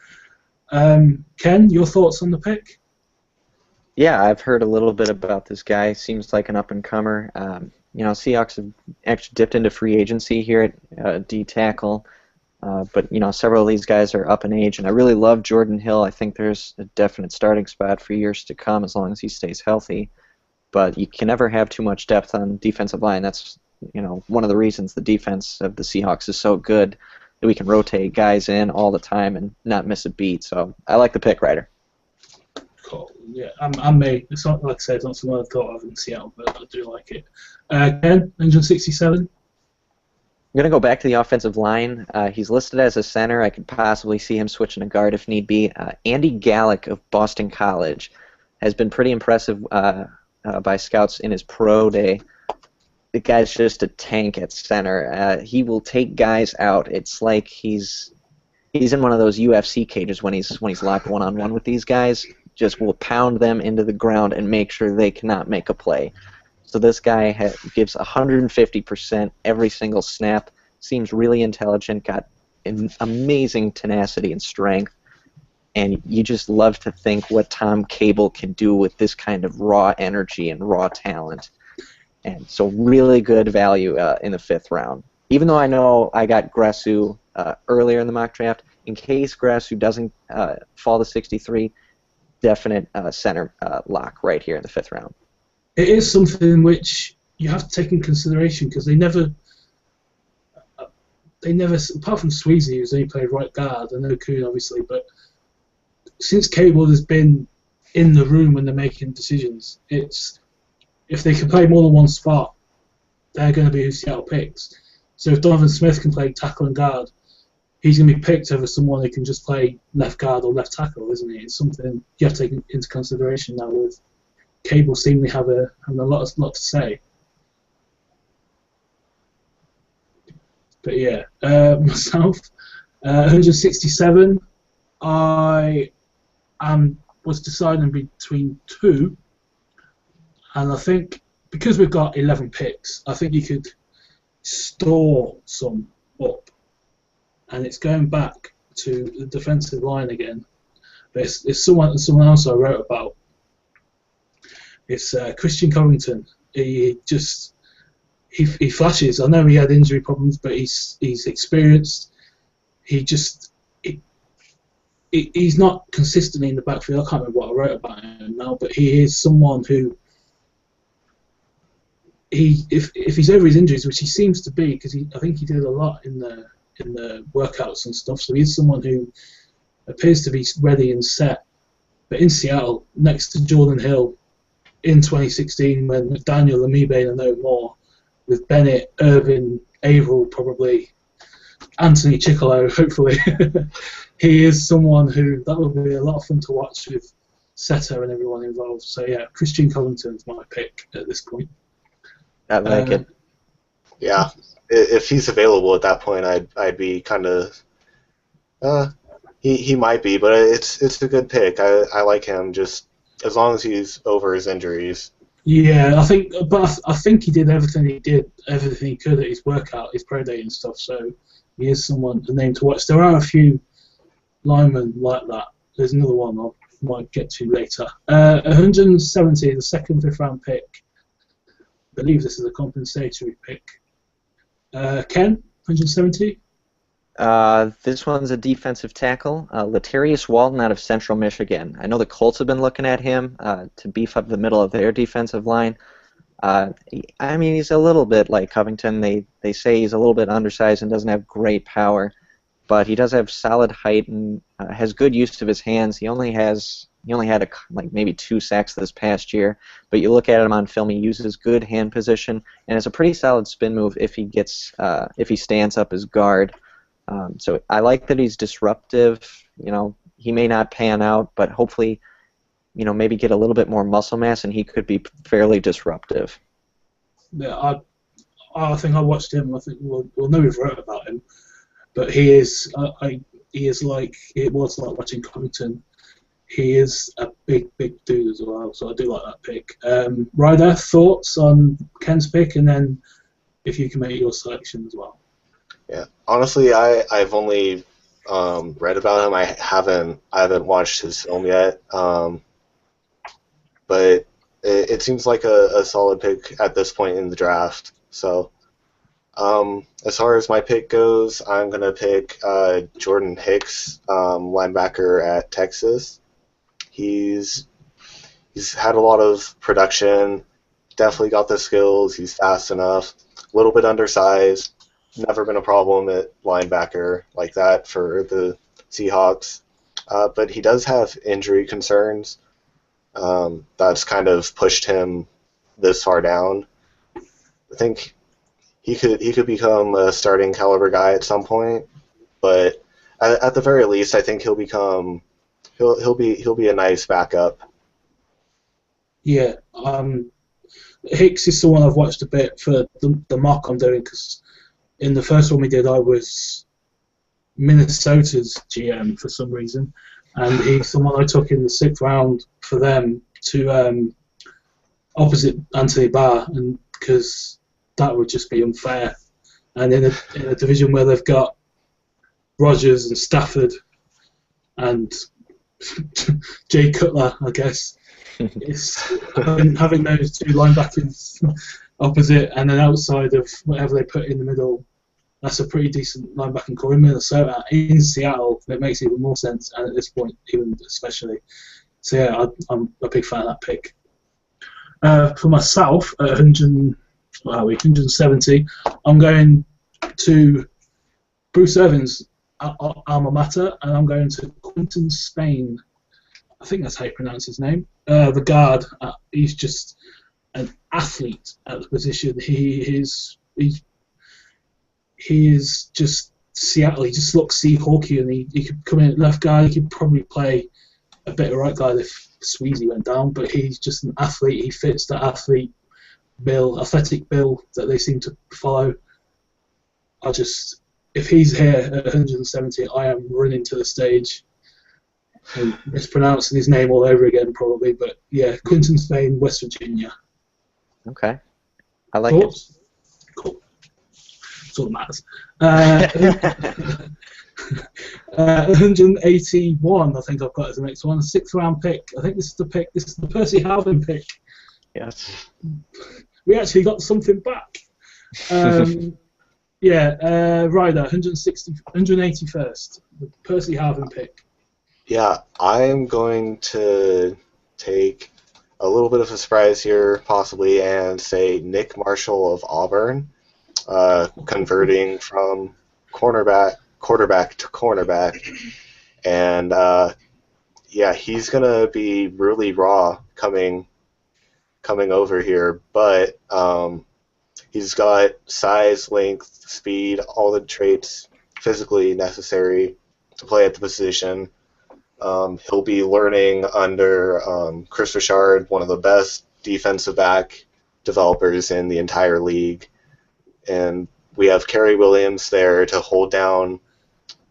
Speaker 1: Ken, your thoughts on the pick?
Speaker 2: Yeah, I've heard a little bit about this guy. Seems like an up-and-comer. Seahawks have actually dipped into free agency here at D tackle, but several of these guys are up in age, and I really love Jordan Hill. I think there's a definite starting spot for years to come as long as he stays healthy. But you can never have too much depth on defensive line. That's one of the reasons the defense of the Seahawks is so good, that we can rotate guys in all the time and not miss a beat. So I like the pick, Ryder.
Speaker 1: Cool. Yeah, it's not, like I said, it's not someone I thought of in Seattle, but I do like it. Ken, 167.
Speaker 2: I'm going to go back to the offensive line. He's listed as a center. I could possibly see him switching to guard if need be. Andy Gallick of Boston College has been pretty impressive by scouts in his pro day. The guy's just a tank at center. He will take guys out. It's like he's in one of those UFC cages when he's locked one-on-one with these guys. Just will pound them into the ground and make sure they cannot make a play. So this guy gives 150% every single snap. Seems really intelligent. Got an amazing tenacity and strength. And you just love to think what Tom Cable can do with this kind of raw energy and raw talent. And so really good value in the 5th round. Even though I know I got Grasu earlier in the mock draft, in case Grasu doesn't fall to 63, definite center lock right here in the 5th round.
Speaker 1: It is something which you have to take in consideration because they never, apart from Sweezy, who's only played right guard, and Okun obviously, but since Cable has been in the room when they're making decisions, it's if they can play more than one spot, they're going to be who Seattle picks. So if Donovan Smith can play tackle and guard, he's going to be picked over someone who can just play left guard or left tackle, isn't he? It's something you have to take into consideration now with Cable seemingly having a lot to say. But yeah, myself, 167. I was deciding between two, and I think because we've got 11 picks, I think you could store some up, and it's going back to the defensive line again. But it's someone else I wrote about. It's Christian Covington. He flashes. I know he had injury problems, but he's experienced. He's not consistently in the backfield. I can't remember what I wrote about him now, but he is someone who if he's over his injuries, which he seems to be, because I think he did a lot in the workouts and stuff. So he's someone who appears to be ready and set. But in Seattle, next to Jordan Hill, in 2016, when McDaniel and Mebane are no more, with Bennett, Irvin, Averill probably, Anthony Chickalo, hopefully, he is someone who that will be a lot of fun to watch with Seta and everyone involved. So yeah, Christian Covington's my pick at this point.
Speaker 2: I like it.
Speaker 3: Yeah, if he's available at that point, I'd be kind of. He might be, but it's a good pick. I like him just as long as he's over his injuries.
Speaker 1: Yeah, I think he did everything he could at his workout, his pro day and stuff. So he is a name to watch. There are a few linemen like that. There's another one I might get to later. 170, the second 5th round pick. I believe this is a compensatory pick. Ken, 170.
Speaker 2: This one's a defensive tackle, Latarius Walton out of Central Michigan. I know the Colts have been looking at him to beef up the middle of their defensive line. I mean, he's a little bit like Covington. They say he's a little bit undersized and doesn't have great power, but he does have solid height and has good use of his hands. He only had maybe 2 sacks this past year, but you look at him on film, he uses good hand position and it's a pretty solid spin move if he stands up as guard. So I like that he's disruptive. You know, he may not pan out, but hopefully, you know, maybe get a little bit more muscle mass, and he could be fairly disruptive.
Speaker 1: Yeah, I think I watched him. I think we'll know we've wrote about him, but he is like it was like watching Covington. He is a big dude as well, so I do like that pick. Ryder, thoughts on Ken's pick, and then if you can make your selection as well.
Speaker 3: Yeah, honestly, I've only read about him. I haven't watched his film yet. But it seems like a solid pick at this point in the draft. So, as far as my pick goes, I'm gonna pick Jordan Hicks, linebacker at Texas. He's had a lot of production. Definitely got the skills. He's fast enough. A little bit undersized. Never been a problem at linebacker like that for the Seahawks. But he does have injury concerns. That's kind of pushed him this far down. I think he could become a starting caliber guy at some point, but at the very least, I think he'll be a nice backup.
Speaker 1: Yeah, Hicks is someone I've watched a bit for the mock I'm doing, because in the first one we did, I was Minnesota's GM for some reason, and he's someone I took in the 6th round for them to opposite Anthony Barr, and because that would just be unfair. And in a division where they've got Rodgers and Stafford and Jay Cutler, I guess, it's having those two linebackers opposite and then outside of whatever they put in the middle. That's a pretty decent linebacking core in Minnesota. In Seattle, it makes even more sense, and at this point, even especially. So yeah, I'm a big fan of that pick. For myself, at 170, I'm going to Bruce Irvin's alma mater, and I'm going to Quinton Spain. I think that's how you pronounce his name. The guard. He's just an athlete at the position. He is just Seattle. He just looks Seahawky, and he could come in at left guard. He could probably play a bit of right guard if Sweezy went down. But he's just an athlete. He fits that athletic bill that they seem to follow. If he's here at 170, I am running to the stage and mispronouncing his name all over again, probably. But yeah, Quinton Spain, West Virginia.
Speaker 2: Okay, I like it.
Speaker 1: Cool. That's all that matters. 181, I think I've got as the next one. 6th round pick. I think this is the pick. This is the Percy Harvin pick.
Speaker 2: Yes.
Speaker 1: We actually got something back. Ryder, 181st, the Percy Harvin pick.
Speaker 3: Yeah, I'm going to take a little bit of a surprise here, possibly, and say Nick Marshall of Auburn, converting from quarterback to cornerback, and he's gonna be really raw coming over here, but he's got size, length, speed, all the traits physically necessary to play at the position. He'll be learning under Chris Richard, one of the best defensive back developers in the entire league. And we have Kerry Williams there to hold down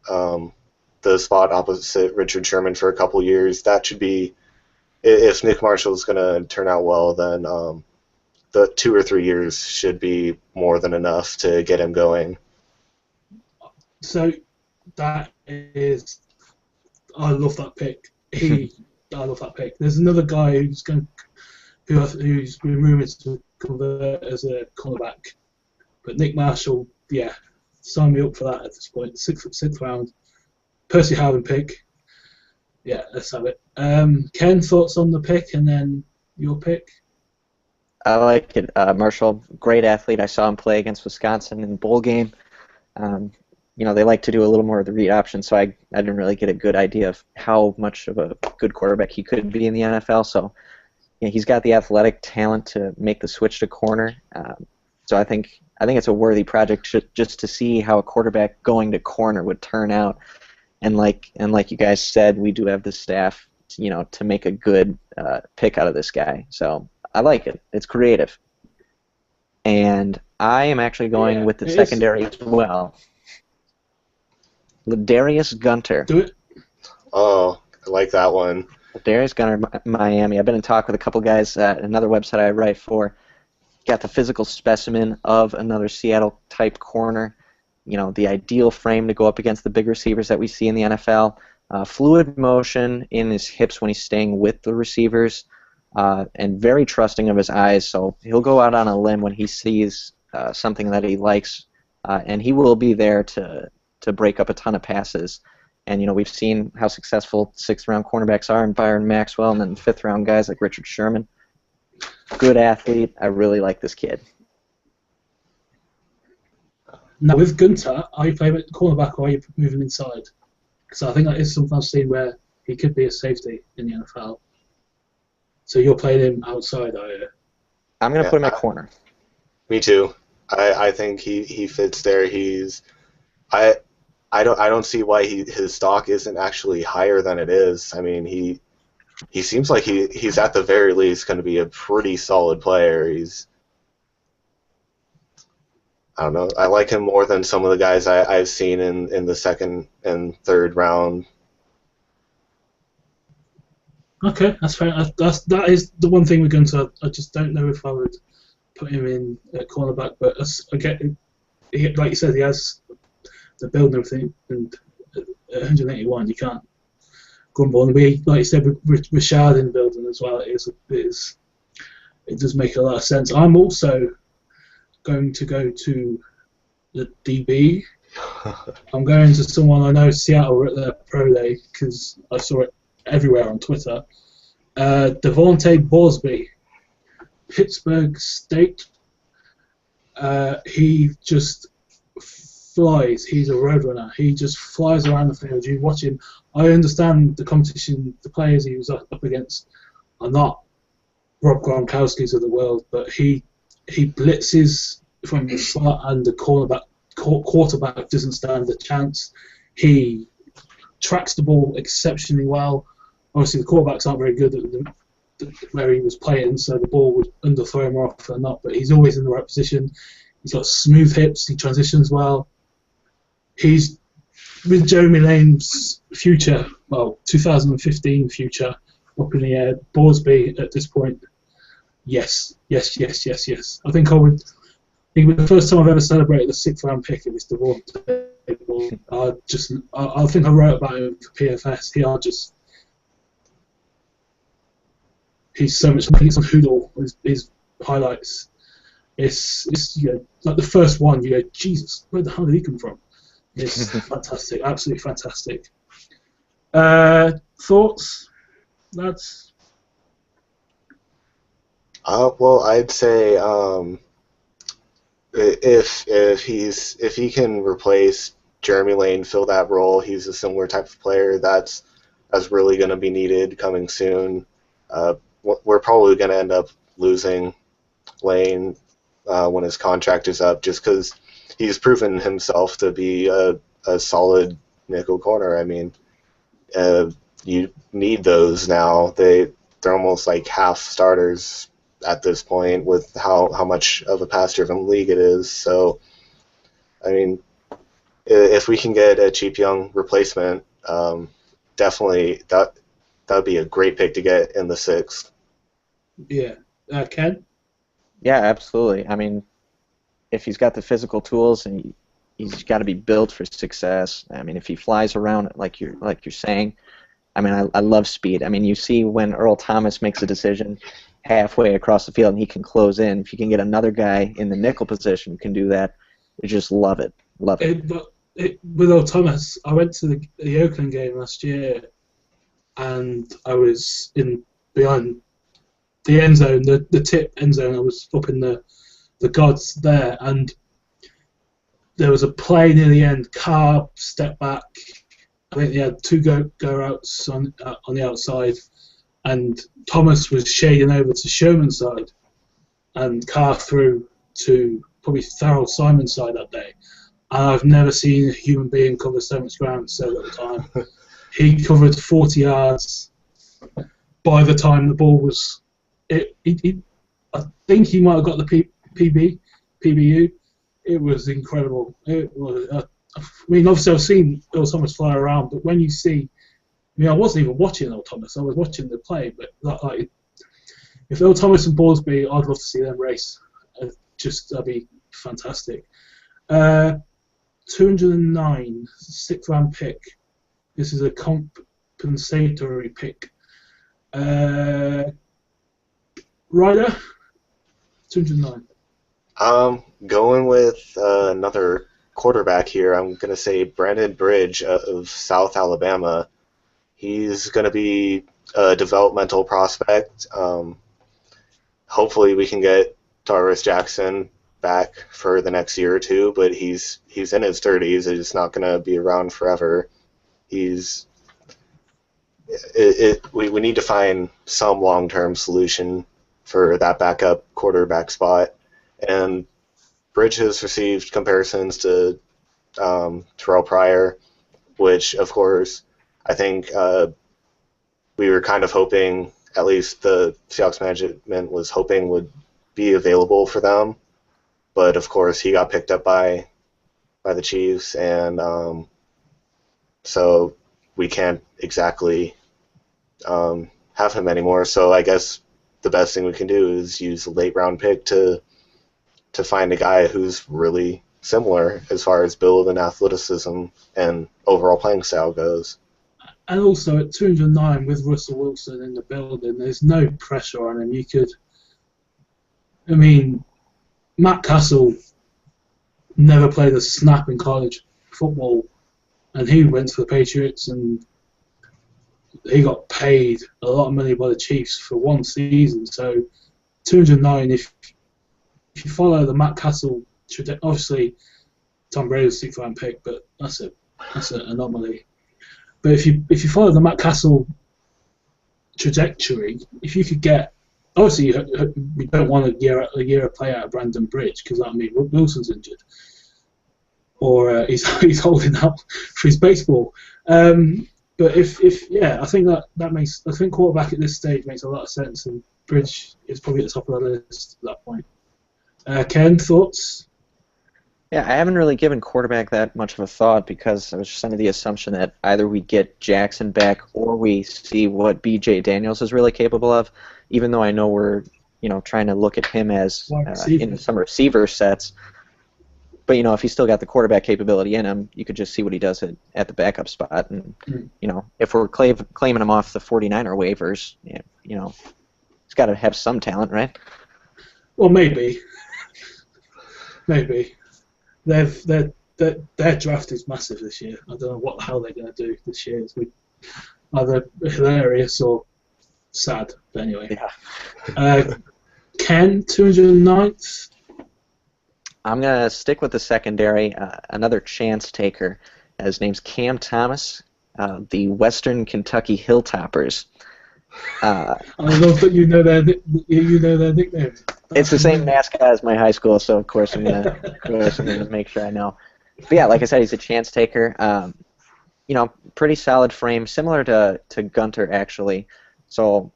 Speaker 3: the spot opposite Richard Sherman for a couple years. That should be, if Nick Marshall's going to turn out well, then the 2 or 3 years should be more than enough to get him going.
Speaker 1: So that is, I love that pick. I love that pick. There's another guy who's been rumoured to convert as a cornerback, but Nick Marshall, yeah, sign me up for that at this point. Sixth round, Percy Harvin pick. Yeah, let's have it. Ken, thoughts on the pick, and then your pick?
Speaker 2: I like it. Marshall, great athlete. I saw him play against Wisconsin in the bowl game. They like to do a little more of the read option, so I didn't really get a good idea of how much of a good quarterback he could be in the NFL. So he's got the athletic talent to make the switch to corner. So I think it's a worthy project just to see how a quarterback going to corner would turn out. And like you guys said, we do have the staff, to make a good pick out of this guy. So I like it. It's creative. And I am actually going with the secondary as well. Ladarius Gunter.
Speaker 1: Do it.
Speaker 3: Oh, I like that one.
Speaker 2: Ladarius Gunter, Miami. I've been in talk with a couple guys at another website I write for. Got the physical specimen of another Seattle-type corner. The ideal frame to go up against the big receivers that we see in the NFL. Fluid motion in his hips when he's staying with the receivers, and very trusting of his eyes. So he'll go out on a limb when he sees something that he likes, and he will be there to break up a ton of passes. And we've seen how successful 6th-round cornerbacks are in Byron Maxwell, and then 5th-round guys like Richard Sherman. Good athlete. I really like this kid.
Speaker 1: Now with Gunter, are you playing at cornerback or are you moving inside? Because I think that is something I've seen where he could be a safety in the NFL. So you're playing him outside, are you?
Speaker 2: I'm going to put him at corner.
Speaker 3: Me too. I think he fits there. I don't see why his stock isn't actually higher than it is. I mean, he seems like he's at the very least going to be a pretty solid player. I don't know. I like him more than some of the guys I've seen in the 2nd and 3rd round.
Speaker 1: Okay, that's fair. That is the one thing we're going to. I just don't know if I would put him in at cornerback, but I get, like you said, he has the build and everything, and at 181 you can't grumble. And like you said, with Richard in the building as well, it does make a lot of sense. I'm also going to go to the DB. I'm going to someone I know Seattle were at their pro day because I saw it everywhere on Twitter. Devontae Borsby, Pittsburgh State. He just flies. He's a roadrunner. He just flies around the field. You watch him. I understand the competition, the players he was up against are not Rob Gronkowski's of the world, but he blitzes from the slot, and the quarterback doesn't stand a chance. He tracks the ball exceptionally well. Obviously, the quarterbacks aren't very good at where he was playing, so the ball would underthrow him off or not, but he's always in the right position. He's got smooth hips. He transitions well. He's with Jeremy Lane's future, well, 2015 future, up in the air. Borsby at this point, yes. I think the first time I've ever celebrated a 6th round pick of this Devontae. I think I wrote about him for PFS. He's so much. He's on Hoodle. His highlights. It's like the first one. You go, Jesus, where the hell did he come from? It's fantastic, absolutely fantastic. Thoughts, lads?
Speaker 3: Well, I'd say if he can replace Jeremy Lane, fill that role, he's a similar type of player that's really going to be needed coming soon. We're probably going to end up losing Lane when his contract is up, just because he's proven himself to be a solid nickel corner. I mean, you need those now. They're almost like half starters at this point with how much of a pass-driven league it is. So, I mean, if we can get a cheap young replacement, definitely that would be a great pick to get in the 6th.
Speaker 1: Yeah. Ken?
Speaker 2: Yeah, absolutely. I mean, if he's got the physical tools and he's got to be built for success. I mean, if he flies around like you're saying, I mean, I love speed. I mean, you see when Earl Thomas makes a decision halfway across the field and he can close in. If you can get another guy in the nickel position who can do that, you just love it.
Speaker 1: With Earl Thomas, I went to the Oakland game last year, and I was behind the end zone, the tip end zone. I was up in the gods there, and there was a play near the end. Carr stepped back. I think he had 2 go routes on the outside, and Thomas was shading over to Sherman's side, and Carr threw to probably Farrell Simon's side that day. And I've never seen a human being cover so much ground so at the time. He covered 40 yards by the time the ball was. I think he might have got the PBU. It was incredible. It was. I mean, obviously I've seen Earl Thomas fly around, but when you see, I mean, I wasn't even watching Earl Thomas. I was watching the play, but like, if Earl Thomas and Borsby, I'd love to see them race. That'd be fantastic. 209, 6th round pick. This is a compensatory pick. Ryder, 209.
Speaker 3: Going with another quarterback here. I'm going to say Brandon Bridge of South Alabama. He's going to be a developmental prospect. Hopefully we can get Tarvis Jackson back for the next year or two, but he's in his 30s. He's not going to be around forever. We need to find some long-term solution for that backup quarterback spot. And Bridge has received comparisons to Terrell Pryor, which, of course, I think we were kind of hoping, at least the Seahawks management was hoping would be available for them. But, of course, he got picked up by the Chiefs, and so we can't exactly have him anymore. So I guess the best thing we can do is use a late-round pick to find a guy who's really similar as far as build and athleticism and overall playing style goes.
Speaker 1: And also at 209 with Russell Wilson in the building, there's no pressure on him. Matt Castle never played a snap in college football, and he went to the Patriots, and he got paid a lot of money by the Chiefs for one season. So 209. If you follow the Matt Castle, obviously Tom Brady's a 6th round pick, but that's an anomaly. But if you follow the Matt Castle trajectory, if you could get, obviously we don't want a year of play out of Brandon Bridge because that means Wilson's injured or he's holding out for his baseball. But I think that makes, I think quarterback at this stage makes a lot of sense, and Bridge is probably at the top of the list at that point. Ken, thoughts?
Speaker 2: Yeah, I haven't really given quarterback that much of a thought because I was just under the assumption that either we get Jackson back or we see what B.J. Daniels is really capable of, even though I know we're trying to look at him as in some receiver sets. But, if he's still got the quarterback capability in him, you could just see what he does at the backup spot. And, if we're claiming him off the 49er waivers, he's got to have some talent, right?
Speaker 1: Well, maybe. Maybe. Their draft is massive this year. I don't know what the hell they're going to do this year. It's either hilarious or sad. But anyway. Yeah. Ken, 209th.
Speaker 2: I'm going to stick with the secondary. Another chance taker. His name's Cam Thomas, the Western Kentucky Hilltoppers.
Speaker 1: I love that you know their nickname.
Speaker 2: It's the same mascot as my high school, so of course I'm gonna make sure I know. But yeah, like I said, he's a chance taker. Pretty solid frame, similar to Gunter actually. So,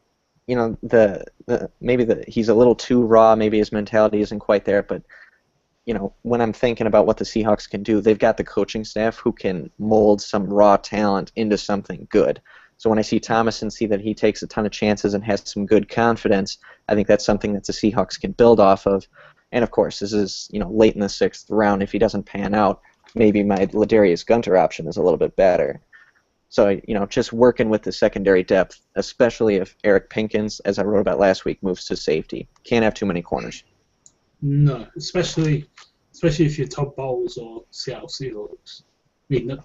Speaker 2: maybe he's a little too raw. Maybe his mentality isn't quite there. But when I'm thinking about what the Seahawks can do, they've got the coaching staff who can mold some raw talent into something good. So when I see Thomas and see that he takes a ton of chances and has some good confidence, I think that's something that the Seahawks can build off of. And of course, this is late in the 6th round. If he doesn't pan out, maybe my Ladarius Gunter option is a little bit better. So just working with the secondary depth, especially if Eric Pinkins, as I wrote about last week, moves to safety. Can't have too many corners.
Speaker 1: No, especially if you're Todd Bowles or Seattle Seahawks. I mean,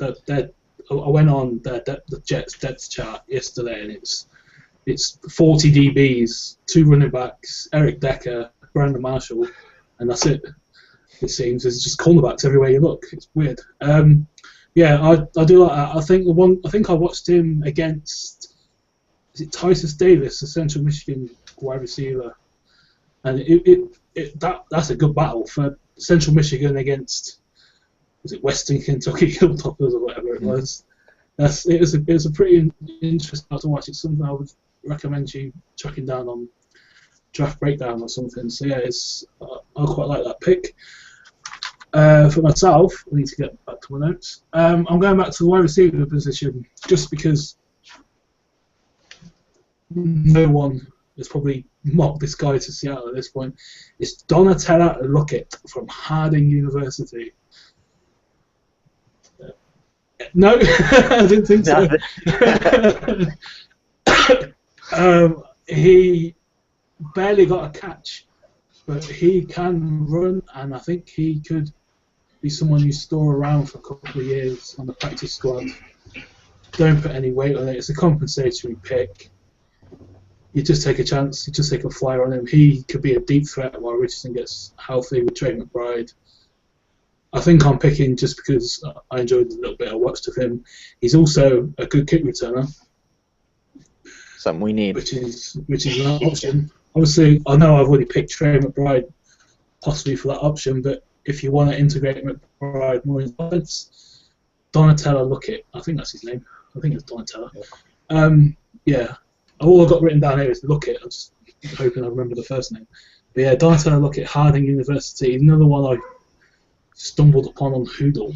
Speaker 1: I went on the Jets depth chart yesterday, and it's 40 DBs, 2 running backs, Eric Decker, Brandon Marshall, and that's it. It seems there's just cornerbacks everywhere you look. It's weird. I do like that. I think I watched him against, is it Titus Davis, the Central Michigan wide receiver, and that's a good battle for Central Michigan against, was it Western Kentucky Hilltoppers or whatever it was. It was a pretty interesting battle to watch. It's something I would recommend you tracking down on Draft Breakdown or something. So yeah, I quite like that pick. For myself, I need to get back to my notes. I'm going back to the wide receiver position just because no one has probably mocked this guy to Seattle at this point. It's Donatella Lockett from Harding University. No, I didn't think so. He barely got a catch, but he can run, and I think he could be someone you store around for a couple of years on the practice squad. Don't put any weight on it. It's a compensatory pick. You just take a chance. You just take a flyer on him. He could be a deep threat while Richardson gets healthy with Trey McBride. I think I'm picking just because I enjoyed the little bit I watched of him. He's also a good kick returner.
Speaker 2: Something we need.
Speaker 1: Which is an option. Obviously, I know I've already picked Trey McBride possibly for that option, but if you want to integrate McBride more in offense, Donatella Lockett, I think that's his name. I think it's Donatella. Yeah. All I've got written down here is Lockett. I'm just hoping I remember the first name. But yeah, Donatella Lockett, Harding University. Another one I stumbled upon on Hoodle,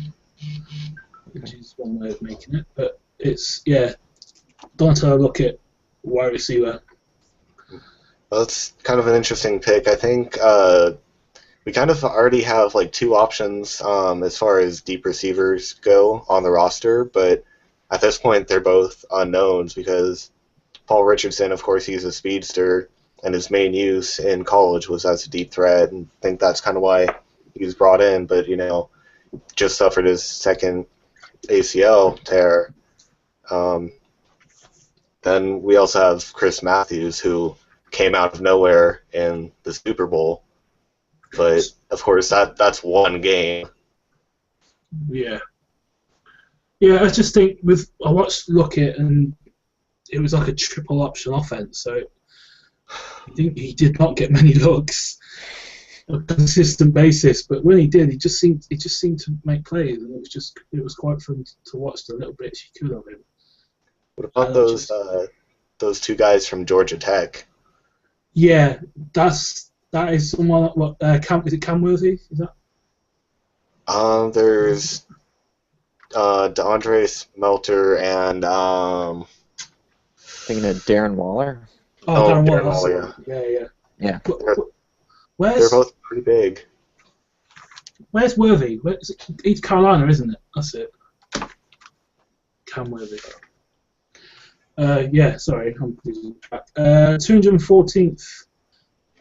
Speaker 1: which is one way of making it. But it's, yeah, Donatella Lockett, wide receiver.
Speaker 3: Well, that's kind of an interesting pick. I think we kind of already have like 2 options as far as deep receivers go on the roster, but at this point they're both unknowns because Paul Richardson, of course, he's a speedster, and his main use in college was as a deep threat, and I think that's kind of why he was brought in, but, just suffered his second ACL tear. Then we also have Chris Matthews, who came out of nowhere in the Super Bowl. But of course, that's one game.
Speaker 1: Yeah. Yeah, I just think I watched Lockett and it was like a triple option offense, so I think he did not get many looks on a consistent basis. But when he did, it just seemed to make plays, and it was quite fun to watch the little bits you could of him.
Speaker 3: What about those two guys from Georgia Tech?
Speaker 1: Yeah, that is someone. Is it Camworthy? Is that?
Speaker 3: There's DeAndre Smelter and
Speaker 2: Thinking of Darren Waller.
Speaker 1: Oh, Darren
Speaker 3: Darren
Speaker 1: Waller.
Speaker 3: Waller,
Speaker 2: Yeah.
Speaker 3: they're both pretty big.
Speaker 1: Where's Worthy? He's Carolina, isn't it? That's it. Camworthy. Yeah, sorry, I'm losing track. 214th,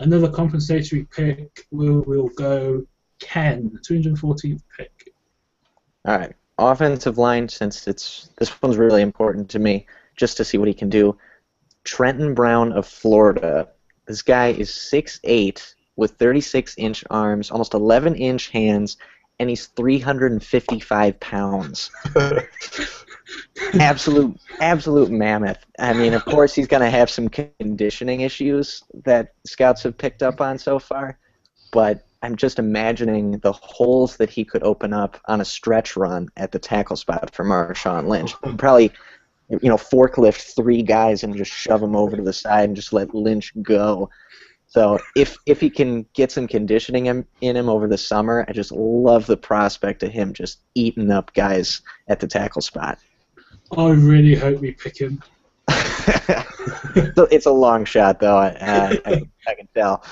Speaker 1: another compensatory pick. We'll go Ken, 214th pick.
Speaker 2: All right. Offensive line, since this one's really important to me, just to see what he can do. Trenton Brown of Florida. This guy is 6'8", with 36-inch arms, almost 11-inch hands, and he's 355 pounds. Absolute mammoth. I mean, of course, he's going to have some conditioning issues that scouts have picked up on so far, but I'm just imagining the holes that he could open up on a stretch run at the tackle spot for Marshawn Lynch. Probably, forklift 3 guys and just shove them over to the side and just let Lynch go. So if he can get some conditioning in him over the summer, I just love the prospect of him just eating up guys at the tackle spot.
Speaker 1: I really hope we pick him.
Speaker 2: So it's a long shot, though. I can tell.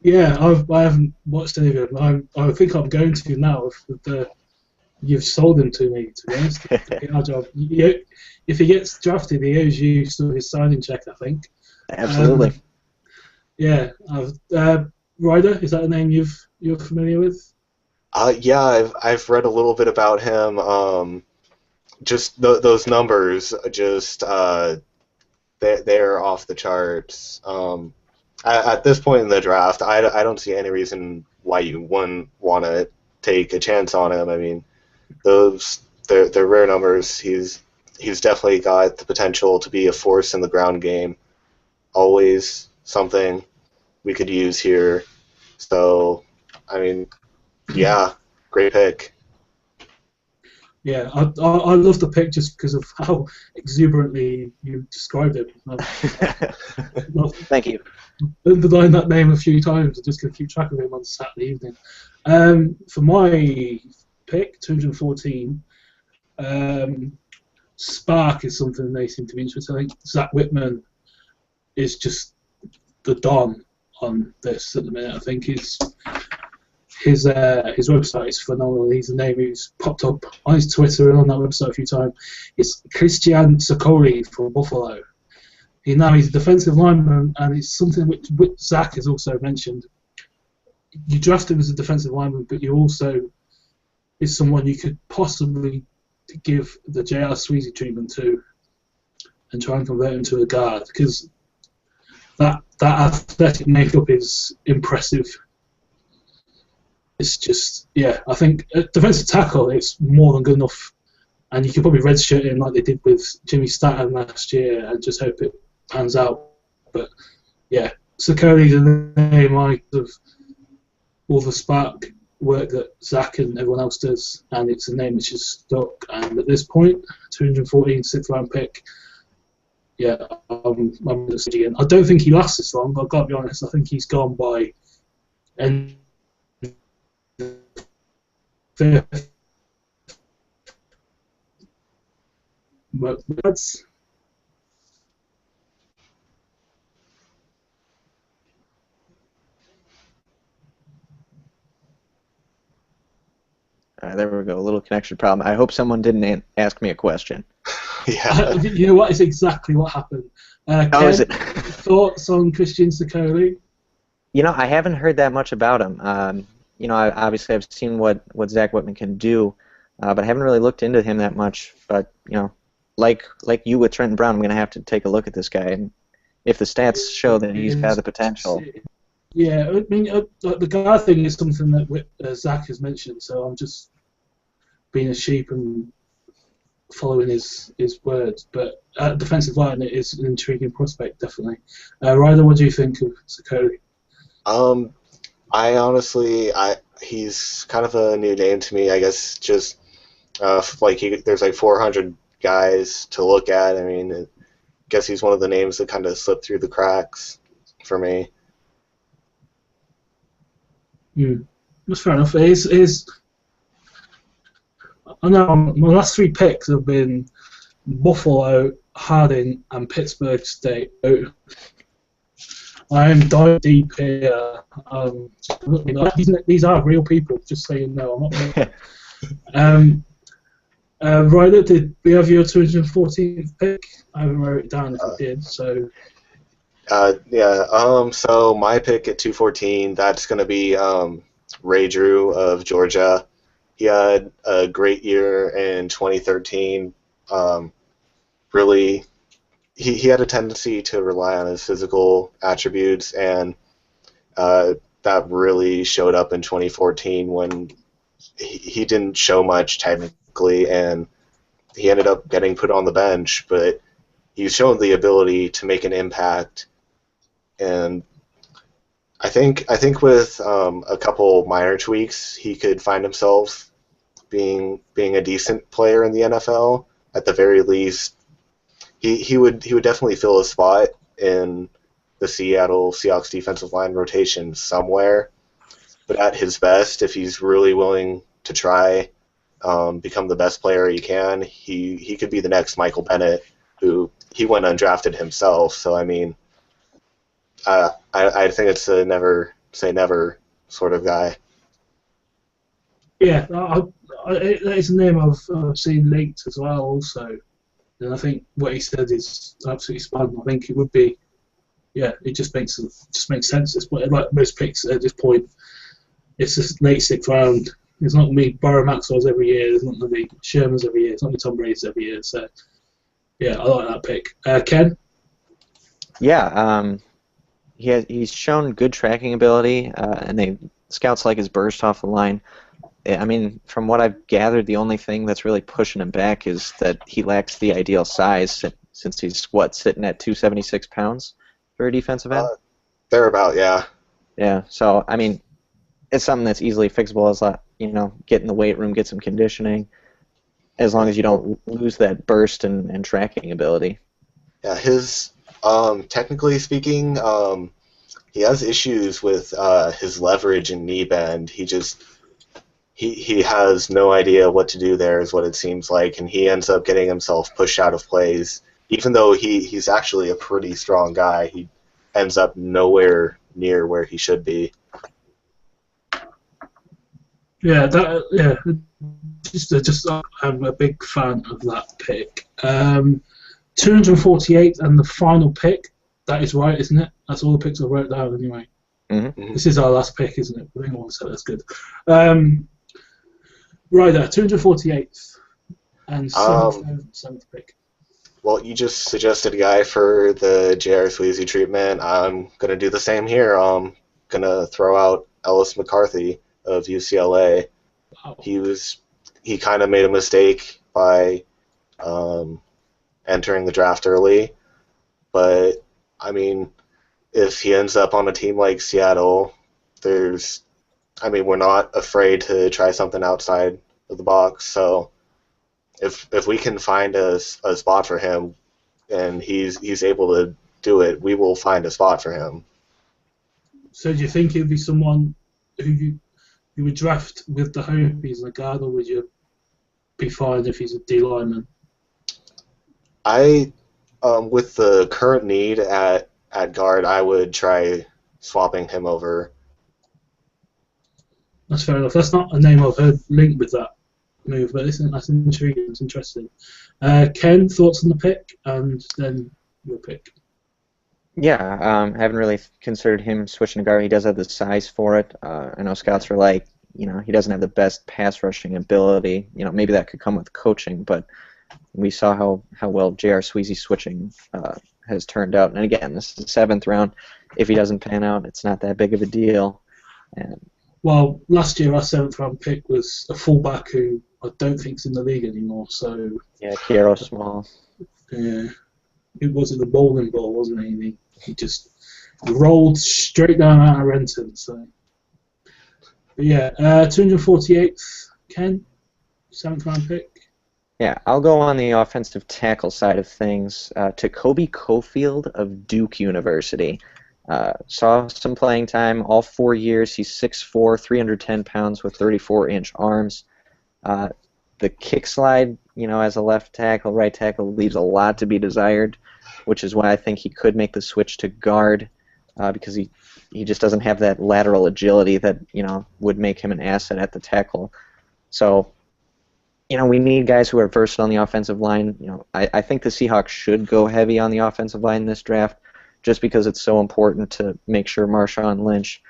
Speaker 1: Yeah, I haven't watched any of him. I think I'm going to now. You've sold him to me, to be honest. Our job. If he gets drafted, he owes you still his signing check, I think.
Speaker 2: Absolutely.
Speaker 1: Yeah. Ryder, is that a name you're familiar with?
Speaker 3: Yeah, I've read a little bit about him. Just those numbers, just they're off the charts. At this point in the draft, I don't see any reason why you wouldn't want to take a chance on him. I mean, they're rare numbers. He's definitely got the potential to be a force in the ground game. Always something we could use here. So, I mean, yeah, great pick.
Speaker 1: Yeah, I love the pick just because of how exuberantly you described it.
Speaker 2: Thank you.
Speaker 1: Underlined that name a few times. I'm just going to keep track of him on Saturday evening. For my pick, 214, Spark is something they seem to be interested in. I think Zach Whitman is just the don on this at the minute. I think his website is phenomenal. He's a name who's popped up on his Twitter and on that website a few times. It's Christian Sokoli from Buffalo. He's a defensive lineman, and it's something which Zach has also mentioned. You draft him as a defensive lineman, but you also is someone you could possibly give the J.R. Sweezy treatment to and try and convert him to a guard, because that athletic makeup is impressive. It's just, yeah, I think defensive tackle, it's more than good enough, and you can probably redshirt him like they did with Jimmy Staton last year and just hope it pans out. But yeah, Sokoli's a name like of all the Spark work that Zach and everyone else does, and it's a name which is stuck. And at this point, 214 6th round pick. Yeah, I'm again. I don't think he lasts this long. I've got to be honest. I think he's gone by end fifth. But that's
Speaker 2: There we go. A little connection problem. I hope someone didn't ask me a question.
Speaker 3: Yeah.
Speaker 1: You know what? It's exactly what happened.
Speaker 2: How is it?
Speaker 1: Thoughts on Christian Sokoli?
Speaker 2: I haven't heard that much about him. Obviously I've seen what Zach Whitman can do, but I haven't really looked into him that much. But like you with Trenton Brown, I'm going to have to take a look at this guy, and if the stats show that he's got the potential.
Speaker 1: Yeah, I mean, like the guy thing is something that Zach has mentioned, so I'm just being a sheep and following his words. But at defensive line, it is an intriguing prospect, definitely. Ryder, what do you think of Sakari?
Speaker 3: I honestly, he's kind of a new name to me. I guess just there's like 400 guys to look at. I mean, I guess he's one of the names that kind of slipped through the cracks for me.
Speaker 1: That's fair enough. I know my last 3 picks have been Buffalo, Harding, and Pittsburgh State. I am diving deep here. These are real people, just so you know. I'm not. Ryder, did we have your 214th pick? I haven't wrote it down if we did, so.
Speaker 3: So my pick at 214, that's going to be Ray Drew of Georgia. He had a great year in 2013. Really, he had a tendency to rely on his physical attributes, and that really showed up in 2014 when he didn't show much technically, and he ended up getting put on the bench, but he's shown the ability to make an impact. And I think with a couple minor tweaks, he could find himself being a decent player in the NFL. At the very least, he would definitely fill a spot in the Seattle Seahawks defensive line rotation somewhere. But at his best, if he's really willing to try become the best player he can, he could be the next Michael Bennett, who he went undrafted himself. So I mean. I think it's a never say never sort of guy.
Speaker 1: Yeah, it's a name I've seen linked as well also. And I think what he said is absolutely spot on. I think it would be, yeah, it just makes sense. It's like most picks at this point, it's just late 6th round. It's not going to be Burrow Maxwell's every year. It's not going to be Sherman's every year. It's not going to be Tom Brady's every year. So, yeah, I like that pick. Ken?
Speaker 2: Yeah, he's shown good tracking ability, and scouts like his burst off the line. I mean, from what I've gathered, the only thing that's really pushing him back is that he lacks the ideal size, since he's sitting at 276 pounds for a defensive end.
Speaker 3: Thereabout, yeah.
Speaker 2: Yeah. So I mean, it's something that's easily fixable, as get in the weight room, get some conditioning, as long as you don't lose that burst and tracking ability.
Speaker 3: Yeah, his. Technically speaking, he has issues with his leverage and knee bend. He has no idea what to do there, is what it seems like, and he ends up getting himself pushed out of plays. Even though he's actually a pretty strong guy, he ends up nowhere near where he should be.
Speaker 1: Yeah, I'm a big fan of that pick. 248 and the final pick. That is right, isn't it? That's all the picks I wrote down anyway.
Speaker 2: Mm-hmm.
Speaker 1: This is our last pick, isn't it? I think I said that's good. Right there, 248th and 7th pick.
Speaker 3: Well, you just suggested a guy for the J.R. Sweezy treatment. I'm going to do the same here. I'm going to throw out Ellis McCarthy of UCLA.
Speaker 1: Wow.
Speaker 3: He kind of made a mistake by entering the draft early, but I mean, if he ends up on a team like Seattle, we're not afraid to try something outside of the box. So if we can find a spot for him, and he's able to do it, we will find a spot for him.
Speaker 1: So do you think it would be someone who you would draft with the hope he's a guard, or would you be fine if he's a D lineman?
Speaker 3: With the current need at guard, I would try swapping him over.
Speaker 1: That's fair enough. That's not a name I've heard linked with that move, but that's intriguing. It's interesting. Ken, thoughts on the pick, and then your pick.
Speaker 2: Yeah, haven't really considered him switching to guard. He does have the size for it. I know scouts are like, he doesn't have the best pass rushing ability. Maybe that could come with coaching, but We saw how well J.R. Sweezy switching has turned out. And again, this is the 7th round. If he doesn't pan out, it's not that big of a deal. And
Speaker 1: well, last year our 7th round pick was a fullback who I don't think's in the league anymore. So
Speaker 2: yeah, Kiero Small.
Speaker 1: yeah, it wasn't the bowling ball, wasn't he? He just rolled straight down out of Renton. So but yeah, 248th Ken, 7th round pick.
Speaker 2: Yeah, I'll go on the offensive tackle side of things to Kobe Cofield of Duke University. Saw some playing time all 4 years. He's 6'4", 310 pounds with 34-inch arms. The kick slide, as a left tackle, right tackle, leaves a lot to be desired, which is why I think he could make the switch to guard because he just doesn't have that lateral agility that, would make him an asset at the tackle. So, we need guys who are versatile on the offensive line. I think the Seahawks should go heavy on the offensive line in this draft just because it's so important to make sure Marshawn Lynch,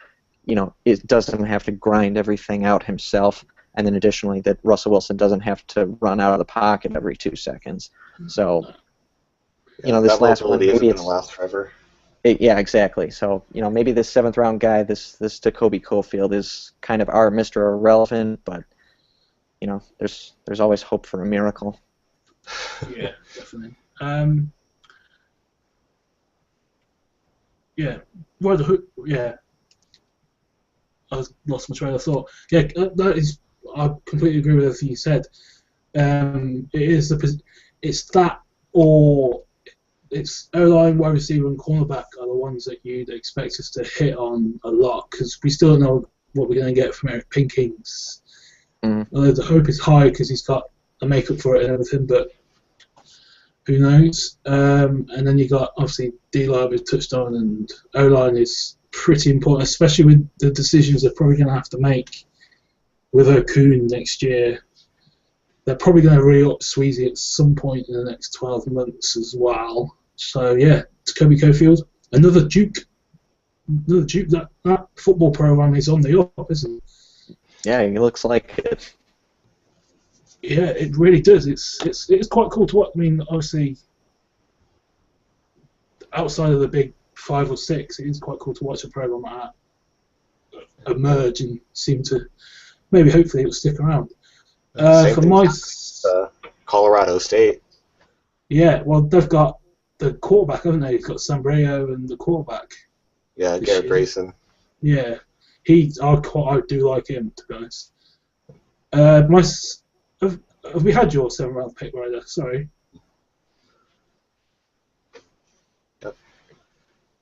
Speaker 2: it doesn't have to grind everything out himself, and then additionally that Russell Wilson doesn't have to run out of the pocket every 2 seconds. So, this last one maybe
Speaker 3: isn't going to last forever.
Speaker 2: Yeah, exactly. So, maybe this 7th round guy, this Jacoby Cofield is kind of our Mr. Irrelevant, but there's always hope for a miracle.
Speaker 1: Yeah, definitely. Yeah, well, yeah. I lost my train of thought. Yeah, that is. I completely agree with everything you said. It's that, or it's O-line, wide receiver, and cornerback are the ones that you'd expect us to hit on a lot because we still don't know what we're going to get from Eric Pinkins. The hope is high because he's got a makeup for it and everything, but who knows? And then you got obviously D-line we've touched on, and O-line is pretty important, especially with the decisions they're probably going to have to make with Okun next year. They're probably going to re-up Sweezy at some point in the next 12 months as well. So yeah, it's Kobe Cofield, another Duke. That football program is on the up, isn't it?
Speaker 2: Yeah, he looks like it.
Speaker 1: Yeah, it really does. It's quite cool to watch. I mean, obviously, outside of the big 5 or 6, it is quite cool to watch a program like that emerge and seem to maybe hopefully it'll stick around. For my
Speaker 3: Colorado State.
Speaker 1: Yeah, well, they've got the quarterback, haven't they? They've got Sambreo and the quarterback.
Speaker 3: Yeah, Garrett Grayson.
Speaker 1: Yeah, I do like him, to be honest. Have we had your 7th round pick right there? Sorry.
Speaker 3: Yep.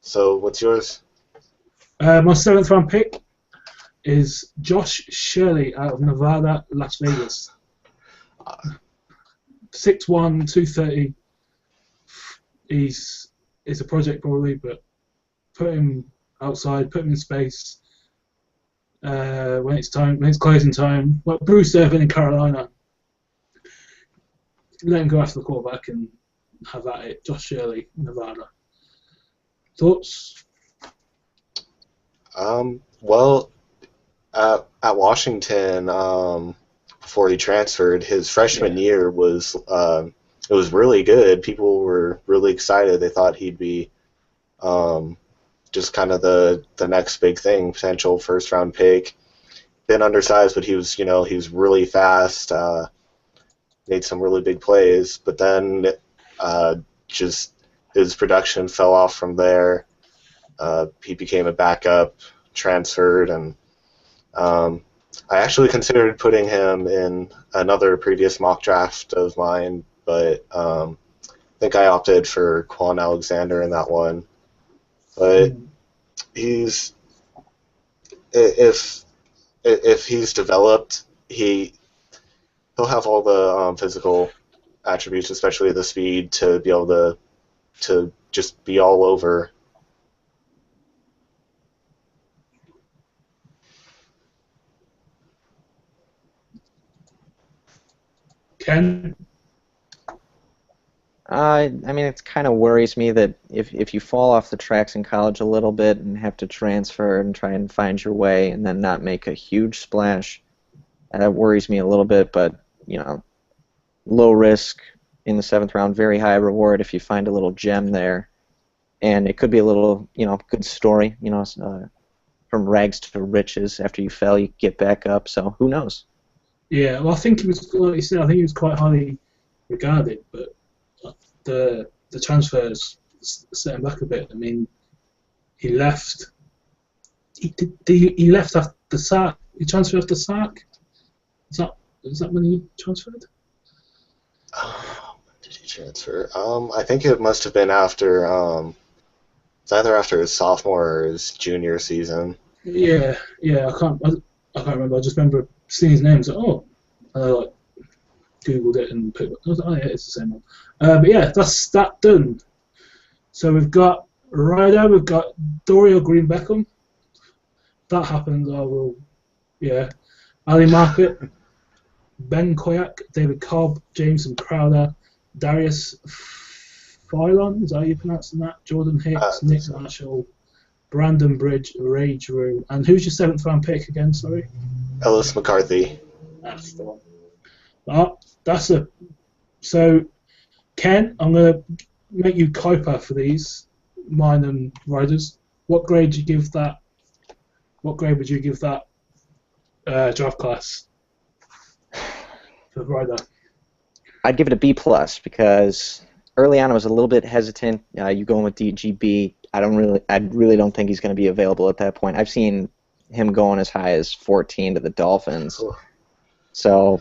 Speaker 3: So what's yours?
Speaker 1: My 7th round pick is Josh Shirley out of Nevada, Las Vegas. 6'1", 230. He's a project probably, but put him outside, put him in space. When it's closing time. Well, Bruce Irvin in Carolina. Let him go after the quarterback and have at it. Josh Shirley, Nevada. Thoughts?
Speaker 3: Well, at Washington, before he transferred, his freshman year was it was really good. People were really excited. They thought he'd be just kind of the next big thing, potential first round pick. Been undersized, but he was really fast. Made some really big plays, but then just his production fell off from there. He became a backup, transferred, and I actually considered putting him in another previous mock draft of mine, but I think I opted for Quan Alexander in that one. But if he's developed, he'll have all the physical attributes, especially the speed, to be able to just be all over.
Speaker 1: Ken?
Speaker 2: I mean, it kind of worries me that if you fall off the tracks in college a little bit and have to transfer and try and find your way and then not make a huge splash, that worries me a little bit. But low risk, in the 7th round, very high reward if you find a little gem there, and it could be a little, good story, from rags to riches. After you fell, you get back up. So who knows?
Speaker 1: Yeah, well, I think he was, like you said, I think he was quite highly regarded, but the transfers set him back a bit. I mean, he left. He left after the sack. He transferred after sack. Is that when he transferred?
Speaker 3: When did he transfer? I think it must have been after. It's either after his sophomore or his junior season.
Speaker 1: Yeah. I can't remember. I just remember seeing his name. So, and I googled it and put. I was like, oh yeah, it's the same one. But yeah, that's that done. So we've got Ryder. We've got Dorial Green Beckham. That happens. I will. Yeah. Ali Market. Ben Koyak, David Cobb, Jameson Crowder, Darius Phylon, is that how you pronouncing that? Jordan Hicks, Nick Marshall, Brandon Bridge, Ray Drew, and who's your 7th round pick again, sorry?
Speaker 3: Ellis McCarthy.
Speaker 1: That's the one. So, Ken, I'm going to make you Kuiper for these, mine and Riders. What grade would you give that? What grade would you give that draft class? Rider.
Speaker 2: I'd give it a B+ because early on I was a little bit hesitant. You going with DGB? I really don't think he's going to be available at that point. I've seen him going as high as 14 to the Dolphins. So,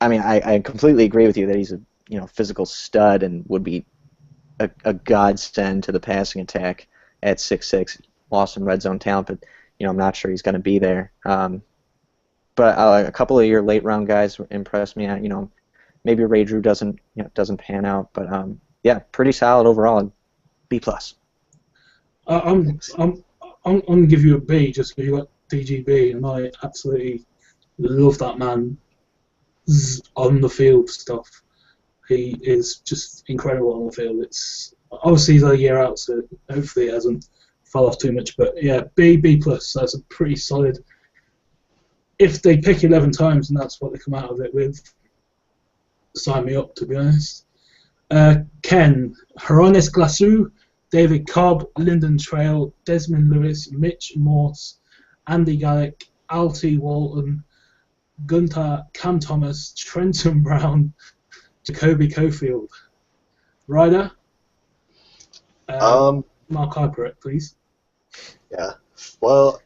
Speaker 2: I mean, I completely agree with you that he's a physical stud and would be a godsend to the passing attack at 6'6". Awesome red zone talent, but I'm not sure he's going to be there. But a couple of your late round guys impressed me. Maybe Ray Drew doesn't pan out, but yeah, pretty solid overall. B+.
Speaker 1: I'm gonna give you a B just because you got DGB, and I absolutely love that man on the field stuff. He is just incredible on the field. It's obviously he's a year out, so hopefully it hasn't fell off too much. But yeah, B+. That's a pretty solid. If they pick 11 times and that's what they come out of it with, sign me up, to be honest. Ken, Hronis Glasu, David Cobb, Lyndon Trail, Desmond Lewis, Mitch Morse, Andy Gallick, Alty Walton, Gunter, Cam Thomas, Trenton Brown, Jacoby Cofield. Ryder? Mark Kuiper, please.
Speaker 3: Yeah. Well,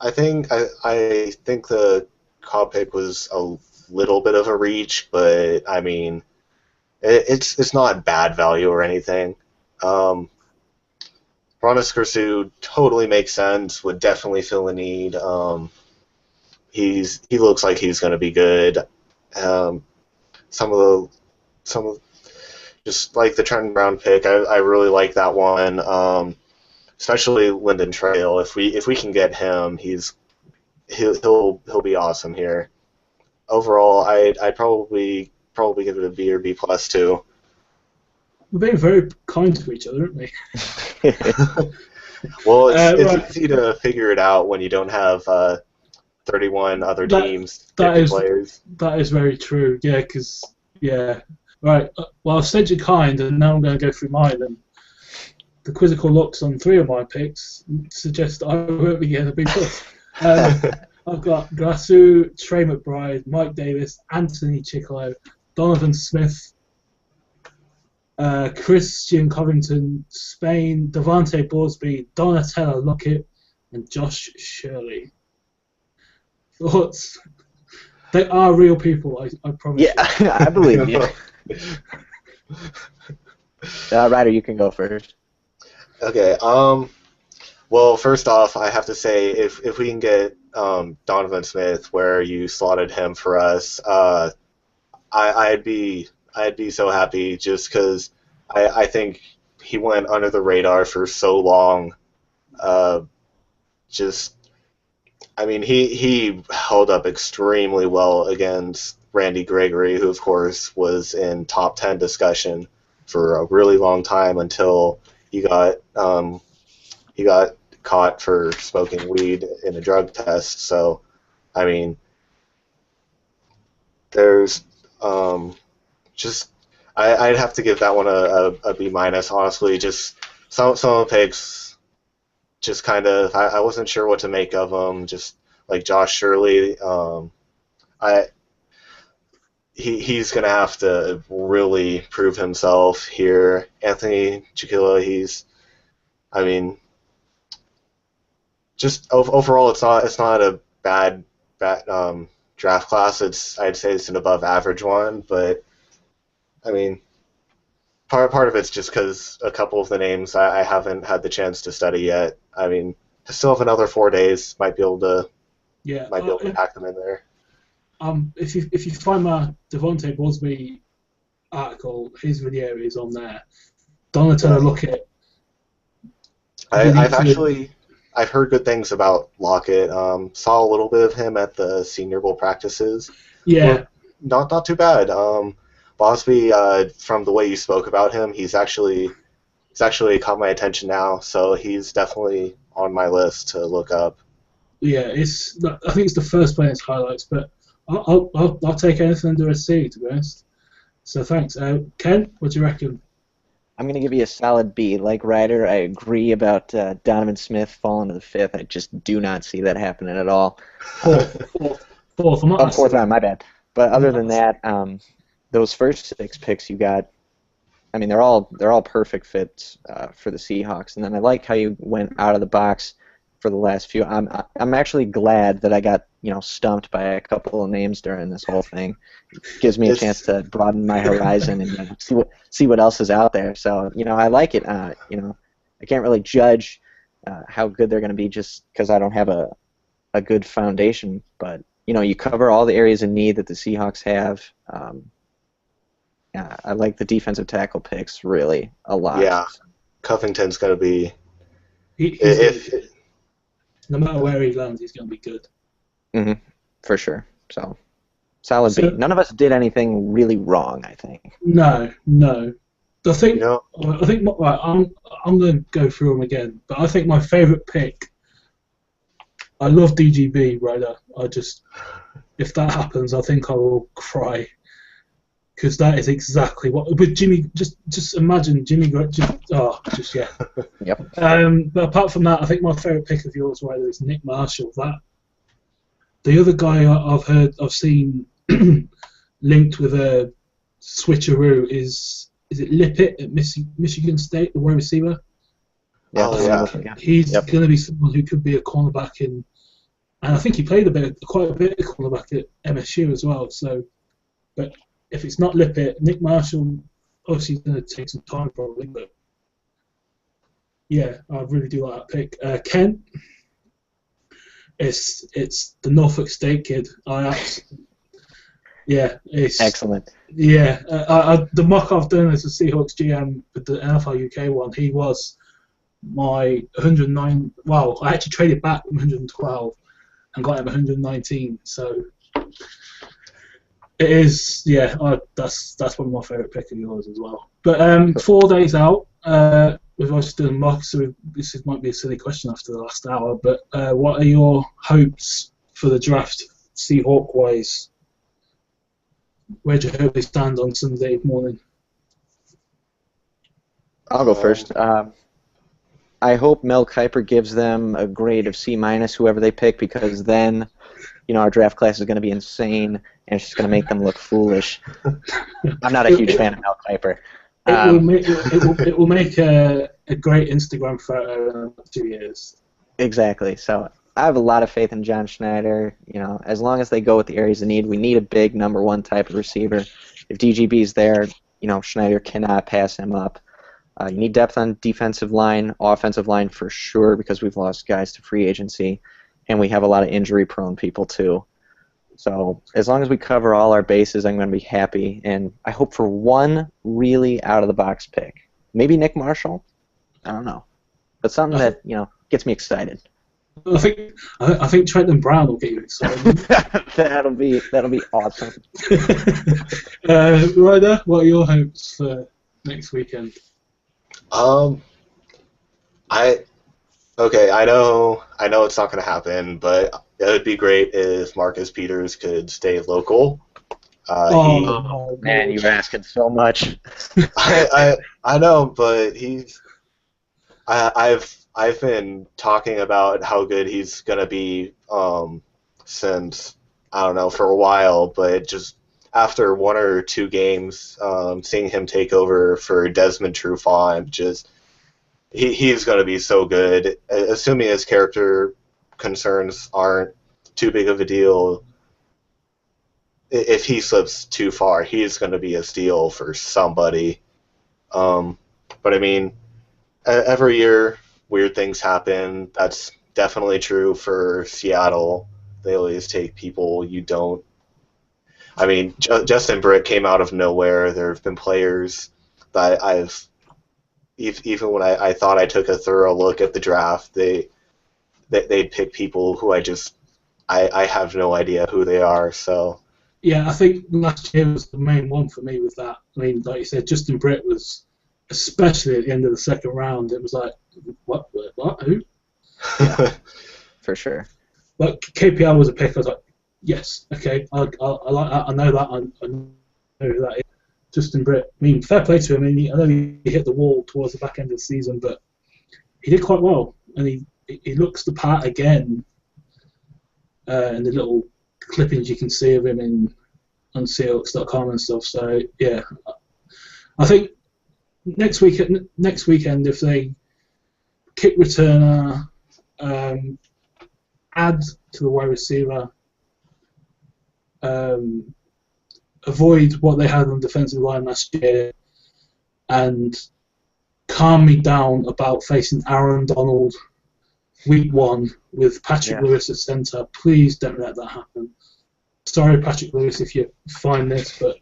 Speaker 3: I think the Cobb pick was a little bit of a reach, but I mean, it's not bad value or anything. Ronis Kursu totally makes sense. Would definitely fill a need. He looks like he's going to be good. Some of just like the Trenton Brown pick, I really like that one. Especially Lyndon Trail. If we can get him, he'll be awesome here. Overall, I'd probably give it a B or B+ too.
Speaker 1: We're being very kind to each other, aren't we?
Speaker 3: Well, it's easy to figure it out when you don't have 31 other teams picking players.
Speaker 1: That is very true. Yeah, because right. Well, I've said you're kind, and now I'm going to go through mine. And the quizzical looks on 3 of my picks suggest that I won't be getting a B+. I've got Glasu, Trey McBride, Mike Davis, Anthony Chicklow, Donovan Smith, Christian Covington, Spain, Devontae Borsby, Donatella Lockett, and Josh Shirley. Thoughts? They are real people, I promise.
Speaker 2: Yeah, I believe you. Ryder, you can go first.
Speaker 3: Okay. Well, first off, I have to say, if we can get Donovan Smith where you slotted him for us, I'd be so happy just because I think he went under the radar for so long. He held up extremely well against Randy Gregory, who of course was in top 10 discussion for a really long time until he got caught for smoking weed in a drug test. So, I mean, there's I'd have to give that one a B minus. Honestly, just some of the picks, just kind of I wasn't sure what to make of them. Just like Josh Shirley, I he's gonna have to really prove himself here. Anthony Chiquilla, I mean, just overall, it's not a bad draft class. I'd say it's an above average one, but I mean, part of it's just because a couple of the names I haven't had the chance to study yet. I mean, I still have another 4 days. Might be able to pack them in there.
Speaker 1: If you find my Devontae Bosby article, his video is on there. Donatello Lockett.
Speaker 3: I've heard good things about Lockett. Saw a little bit of him at the Senior Bowl practices.
Speaker 1: Yeah,
Speaker 3: not too bad. Bosby, from the way you spoke about him, he's actually caught my attention now. So he's definitely on my list to look up.
Speaker 1: Yeah, I think it's the first player in his highlights, but I'll take anything under a C, to be honest. So thanks. Ken, what do you reckon?
Speaker 2: I'm going to give you a solid B. Like Ryder, I agree about Donovan Smith falling to the 5th. I just do not see that happening at all.
Speaker 1: Fourth. I'm not asking.
Speaker 2: Fourth round, my bad. But other than that, those first 6 picks you got, I mean, they're all perfect fits for the Seahawks. And then I like how you went out of the box for the last few. I'm actually glad that I got stumped by a couple of names during this whole thing. It gives me a chance to broaden my horizon and see what else is out there. So I like it. I can't really judge how good they're going to be just because I don't have a good foundation. But you cover all the areas of need that the Seahawks have. I like the defensive tackle picks really a lot.
Speaker 3: Yeah, Covington's going to be.
Speaker 1: No matter where he lands, he's going to be good.
Speaker 2: Mm-hmm. For sure. So, solid B. None of us did anything really wrong, I think.
Speaker 1: No. I think right, I'm going to go through them again, but I think my favourite pick. I love DGB, Ryder. If that happens, I think I will cry. Because that is exactly what. With Jimmy, just imagine Jimmy. Yeah.
Speaker 2: Yep.
Speaker 1: But apart from that, I think my favourite pick of yours, Ryder, is Nick Marshall. The other guy I've seen linked with a switcheroo is it Lippett at Michigan State, the wide receiver.
Speaker 2: Yeah.
Speaker 1: He's going to be someone who could be a cornerback and I think he played quite a bit of cornerback at MSU as well. So, but. If it's not Lippett, Nick Marshall, obviously he's going to take some time probably, but yeah, I really do like that pick. Ken, it's the Norfolk State kid. It's
Speaker 2: excellent.
Speaker 1: Yeah, the mock I've done as a Seahawks GM with the NFL UK one, he was my 109. Well, I actually traded back from 112 and got him 119. So. It is, yeah. That's one of my favourite picks of yours as well. But 4 days out, we've also done mock, so this might be a silly question after the last hour. But what are your hopes for the draft, Seahawk-wise? Where do you hope they stand on Sunday morning?
Speaker 2: I'll go first. I hope Mel Kiper gives them a grade of C-, whoever they pick, because then, our draft class is going to be insane, and it's just going to make them look foolish. I'm not a huge fan of Mel Kiper.
Speaker 1: It will make a great Instagram photo in 2 years.
Speaker 2: Exactly. So I have a lot of faith in John Schneider. As long as they go with the areas of need, we need a big number 1 type of receiver. If DGB's there, Schneider cannot pass him up. You need depth on defensive line, offensive line for sure, because we've lost guys to free agency, and we have a lot of injury-prone people too. So as long as we cover all our bases, I'm going to be happy, and I hope for one really out-of-the-box pick. Maybe Nick Marshall? I don't know. But something that, gets me excited.
Speaker 1: I think Trenton Brown will get you excited.
Speaker 2: that'll be awesome.
Speaker 1: Ryder, what are your hopes for next weekend?
Speaker 3: I know it's not going to happen, but it would be great if Marcus Peters could stay local. He,
Speaker 2: Oh man, you're asking so much.
Speaker 3: I know, but I've been talking about how good he's gonna be since I don't know for a while, but just after one or two games, seeing him take over for Desmond Trufant, just he's gonna be so good. Assuming his character concerns aren't too big of a deal, if he slips too far, he's gonna be a steal for somebody. But I mean, every year weird things happen. That's definitely true for Seattle. They always take people you don't. I mean, Justin Britt came out of nowhere. There have been players that even when I thought I took a thorough look at the draft, they'd pick people who I have no idea who they are. So
Speaker 1: yeah, I think last year was the main one for me with that. I mean, like you said, Justin Britt was, especially at the end of the second round, it was like, what, who? Yeah.
Speaker 2: For sure.
Speaker 1: But KPR was a pick. I was like, yes, okay, I like that. I know that. I know who that is. Justin Britt. I mean, fair play to him. I mean, I know he hit the wall towards the back end of the season, but he did quite well, and he looks the part again. And the little clippings you can see of him on Seahawks.com and stuff. So yeah, I think next weekend if they kick returner, add to the wide receiver, avoid what they had on the defensive line last year, and calm me down about facing Aaron Donald week 1 with Patrick Lewis at centre. Please don't let that happen. Sorry, Patrick Lewis, if you find this, but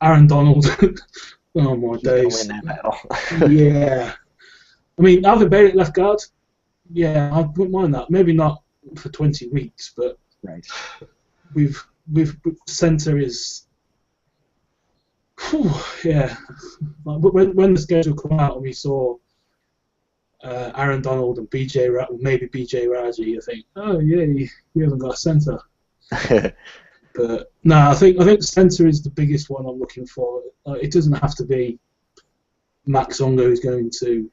Speaker 1: Aaron Donald, oh my days.
Speaker 2: Win that battle.
Speaker 1: Yeah. I mean, Alvin Bailey at left guard, yeah, I wouldn't mind that. Maybe not for 20 weeks, but
Speaker 2: right.
Speaker 1: We've centre is, yeah. When the schedule came out and we saw Aaron Donald and maybe BJ Raji, I think, oh yeah, we haven't got a centre. But no, I think centre is the biggest one I'm looking for. It doesn't have to be Max Unger who's going to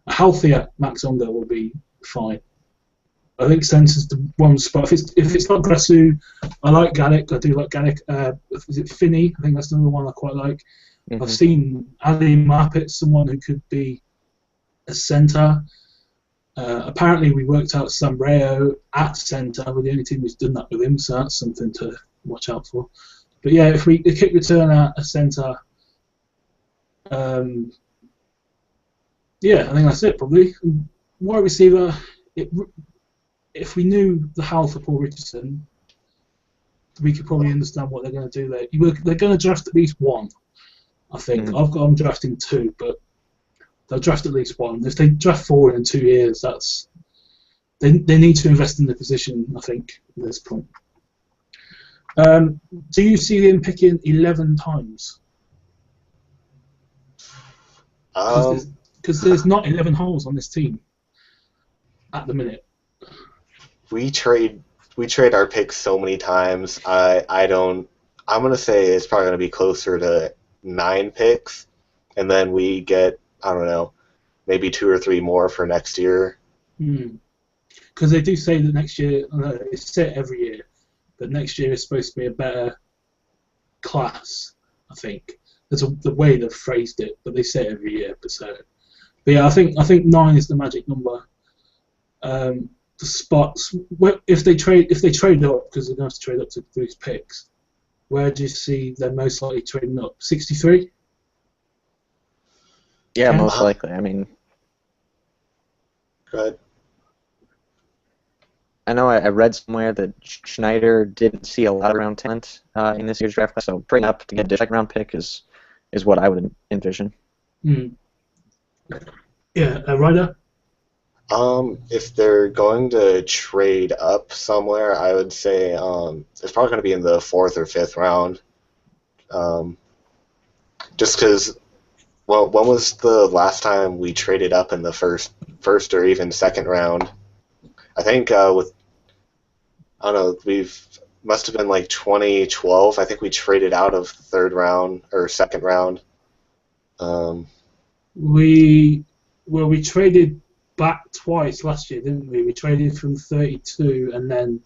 Speaker 1: a healthier Max Unger will be fine. I think centre's the one spot. If it's not Grasu, I like Gallic. I do like Gallic. Is it Finney? I think that's another one I quite like. Mm-hmm. I've seen Ali Marpet, someone who could be a centre. Apparently, we worked out Sambreo at centre. We're the only team who's done that with him, so that's something to watch out for. But yeah, if we kick return at a centre, yeah, I think that's it probably. Wide receiver, if we knew the health of Paul Richardson, we could probably understand what they're going to do there. They're going to draft at least one, I think. I've got them drafting 2, but they'll draft at least one. If they draft 4 in 2 years, they need to invest in the position, I think, at this point. Do you see them picking 11 times? Because there's not 11 holes on this team at the minute.
Speaker 3: We trade our picks so many times. I'm gonna say it's probably gonna be closer to 9 picks, and then we get, I don't know, maybe 2 or 3 more for next year.
Speaker 1: Because they do say that next year, it's set every year, but next year is supposed to be a better class, I think. That's the way they've phrased it, but they say it every year. But yeah, I think 9 is the magic number. The spots, if they trade up, because they're going to have to trade up to boost picks, where do you see they're most likely trading up? 63?
Speaker 2: Yeah, most likely. I mean,
Speaker 3: go ahead.
Speaker 2: I know I read somewhere that Schneider didn't see a lot of round talent in this year's draft class, so trading up to get a second round pick is what I would envision.
Speaker 1: Yeah, Ryder?
Speaker 3: If they're going to trade up somewhere, I would say it's probably going to be in the 4th or 5th round. Just because, well, when was the last time we traded up in the first or even second round? I think I don't know, must have been like 2012. I think we traded out of third round or second round.
Speaker 1: We traded back twice last year, didn't we? We traded from 32 and then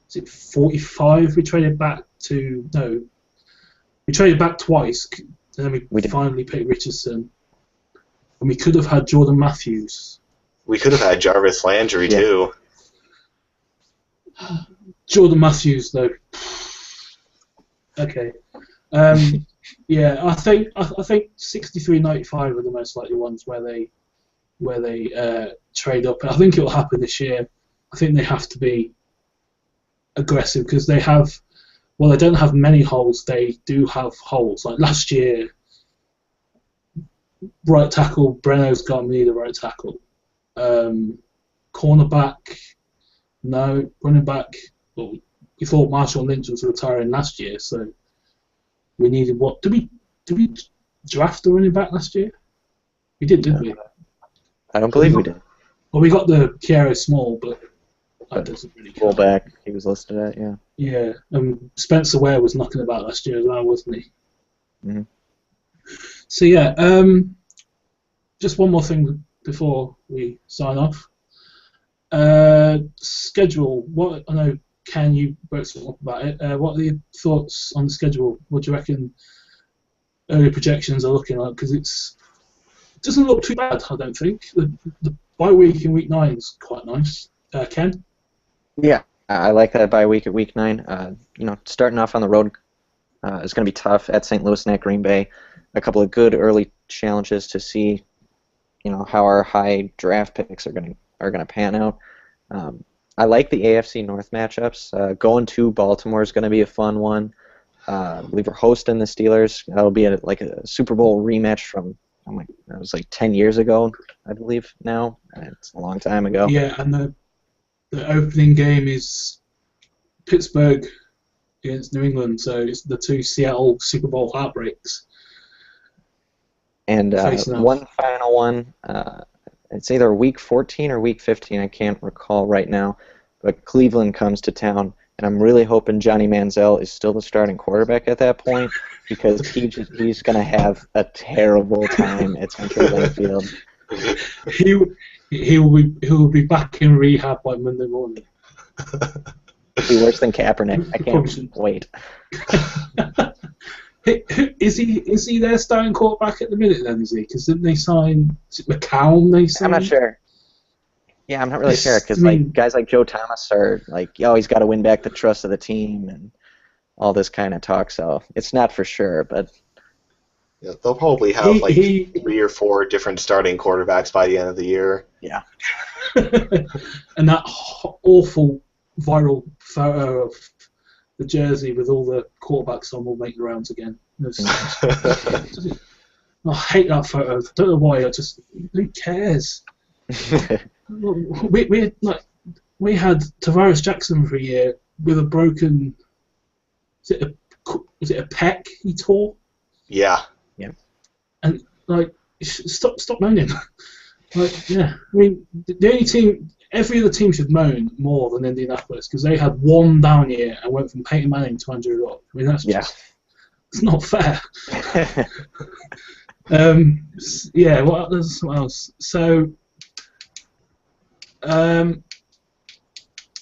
Speaker 1: is it 45? We traded back to no. We traded back twice and then we finally picked Richardson. And we could have had Jordan Matthews.
Speaker 3: We could have had Jarvis Landry too.
Speaker 1: Jordan Matthews though. Okay. Yeah, I think 63.95 are the most likely ones where they trade up. I think it will happen this year. I think they have to be aggressive because they have. Well, they don't have many holes. They do have holes. Like last year, right tackle Breno's gone. We need a right tackle. Cornerback, no. Running back. Well, we thought Marshall Lynch was retiring last year, so we needed what? Did we draft a running back last year? We did, didn't we?
Speaker 2: I don't believe we did.
Speaker 1: Well, we got the Kiero Small, but that doesn't really count.
Speaker 2: Fullback, he was listed at, yeah.
Speaker 1: Yeah, Spencer Ware was knocking about last year as well, wasn't he?
Speaker 2: Mm-hmm.
Speaker 1: So yeah, just one more thing before we sign off. Schedule. What I know, Ken, you wrote something up about it. What are your thoughts on the schedule? What do you reckon early projections are looking like? Because it doesn't look too bad, I don't think. The bye week in week 9 is quite nice. Ken?
Speaker 2: Yeah, I like that bye week at week 9. Starting off on the road is going to be tough at St. Louis and at Green Bay. A couple of good early challenges to see, how our high draft picks are going to pan out. I like the AFC North matchups. Going to Baltimore is going to be a fun one. I believe we're hosting the Steelers. That'll be a Super Bowl rematch from that was like 10 years ago, I believe now. It's a long time ago.
Speaker 1: Yeah, and the opening game is Pittsburgh against New England, so it's the two Seattle Super Bowl heartbreaks.
Speaker 2: And one final one, it's either week 14 or week 15, I can't recall right now, but Cleveland comes to town, and I'm really hoping Johnny Manziel is still the starting quarterback at that point, because he's going to have a terrible time at Central Field.
Speaker 1: He will be back in rehab by Monday morning.
Speaker 2: Be worse than Kaepernick. I can't wait.
Speaker 1: Is he their starting quarterback at the minute then, is he? Because didn't they sign McCown?
Speaker 2: I'm not sure. Yeah, I'm not really sure because guys like Joe Thomas are like, he's got to win back the trust of the team and all this kind of talk. So it's not for sure, but
Speaker 3: yeah, they'll probably have 3 or 4 different starting quarterbacks by the end of the year.
Speaker 2: Yeah.
Speaker 1: And that awful viral photo of the jersey with all the quarterbacks on will make the rounds again. I hate that photo. I don't know why. Who cares? We had Tavares Jackson for a year with a broken. Was it a pec he tore?
Speaker 3: Yeah.
Speaker 1: And stop moaning. I mean, the only team, every other team should moan more than Indianapolis because they had one down year and went from Peyton Manning to Andrew Luck. I mean, that's it's not fair. There's something else. So,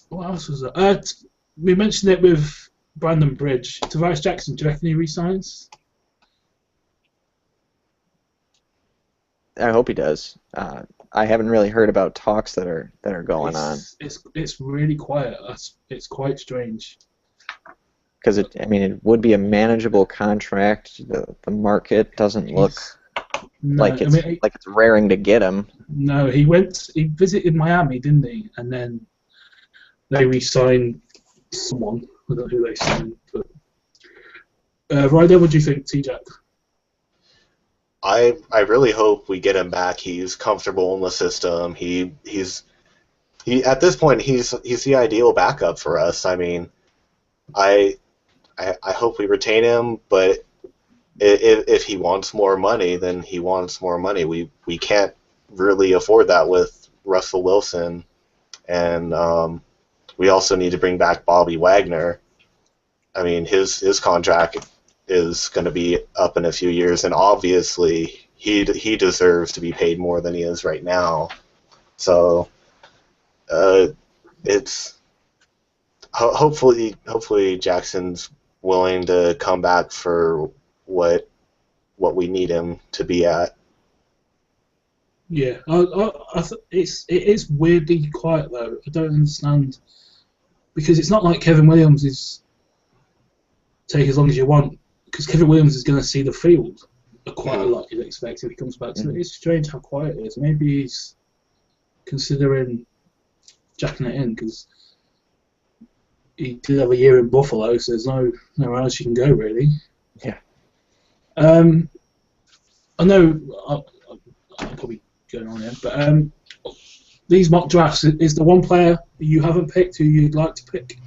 Speaker 1: what else was there? We mentioned it with Brandon Bridge. Tavares Jackson, do you reckon he resigns?
Speaker 2: I hope he does. I haven't really heard about talks that are going on.
Speaker 1: It's really quiet. It's quite strange.
Speaker 2: Because it would be a manageable contract. The market doesn't look like it's raring to get him.
Speaker 1: No, he visited Miami, didn't he? And then they re-signed someone. I don't know who they signed. But Ryder, what do you think, T-Jack?
Speaker 3: I really hope we get him back. He's comfortable in the system. He's at this point he's the ideal backup for us. I mean, I hope we retain him, but if he wants more money, then he wants more money. We can't really afford that with Russell Wilson, and we also need to bring back Bobby Wagner. I mean, his contract is going to be up in a few years, and obviously he deserves to be paid more than he is right now. So it's hopefully Jackson's willing to come back for what we need him to be at.
Speaker 1: Yeah, it is weirdly quiet though. I don't understand, because it's not like Kevin Williams is take as long as you want, because Kevin Williams is going to see the field quite a lot, you'd expect, if he comes back. So it's strange how quiet it is. Maybe he's considering jacking it in, because he did have a year in Buffalo, so there's nowhere else you can go, really.
Speaker 2: Yeah.
Speaker 1: I know I'm probably going on here, but these mock drafts, is there one player you haven't picked who you'd like to pick?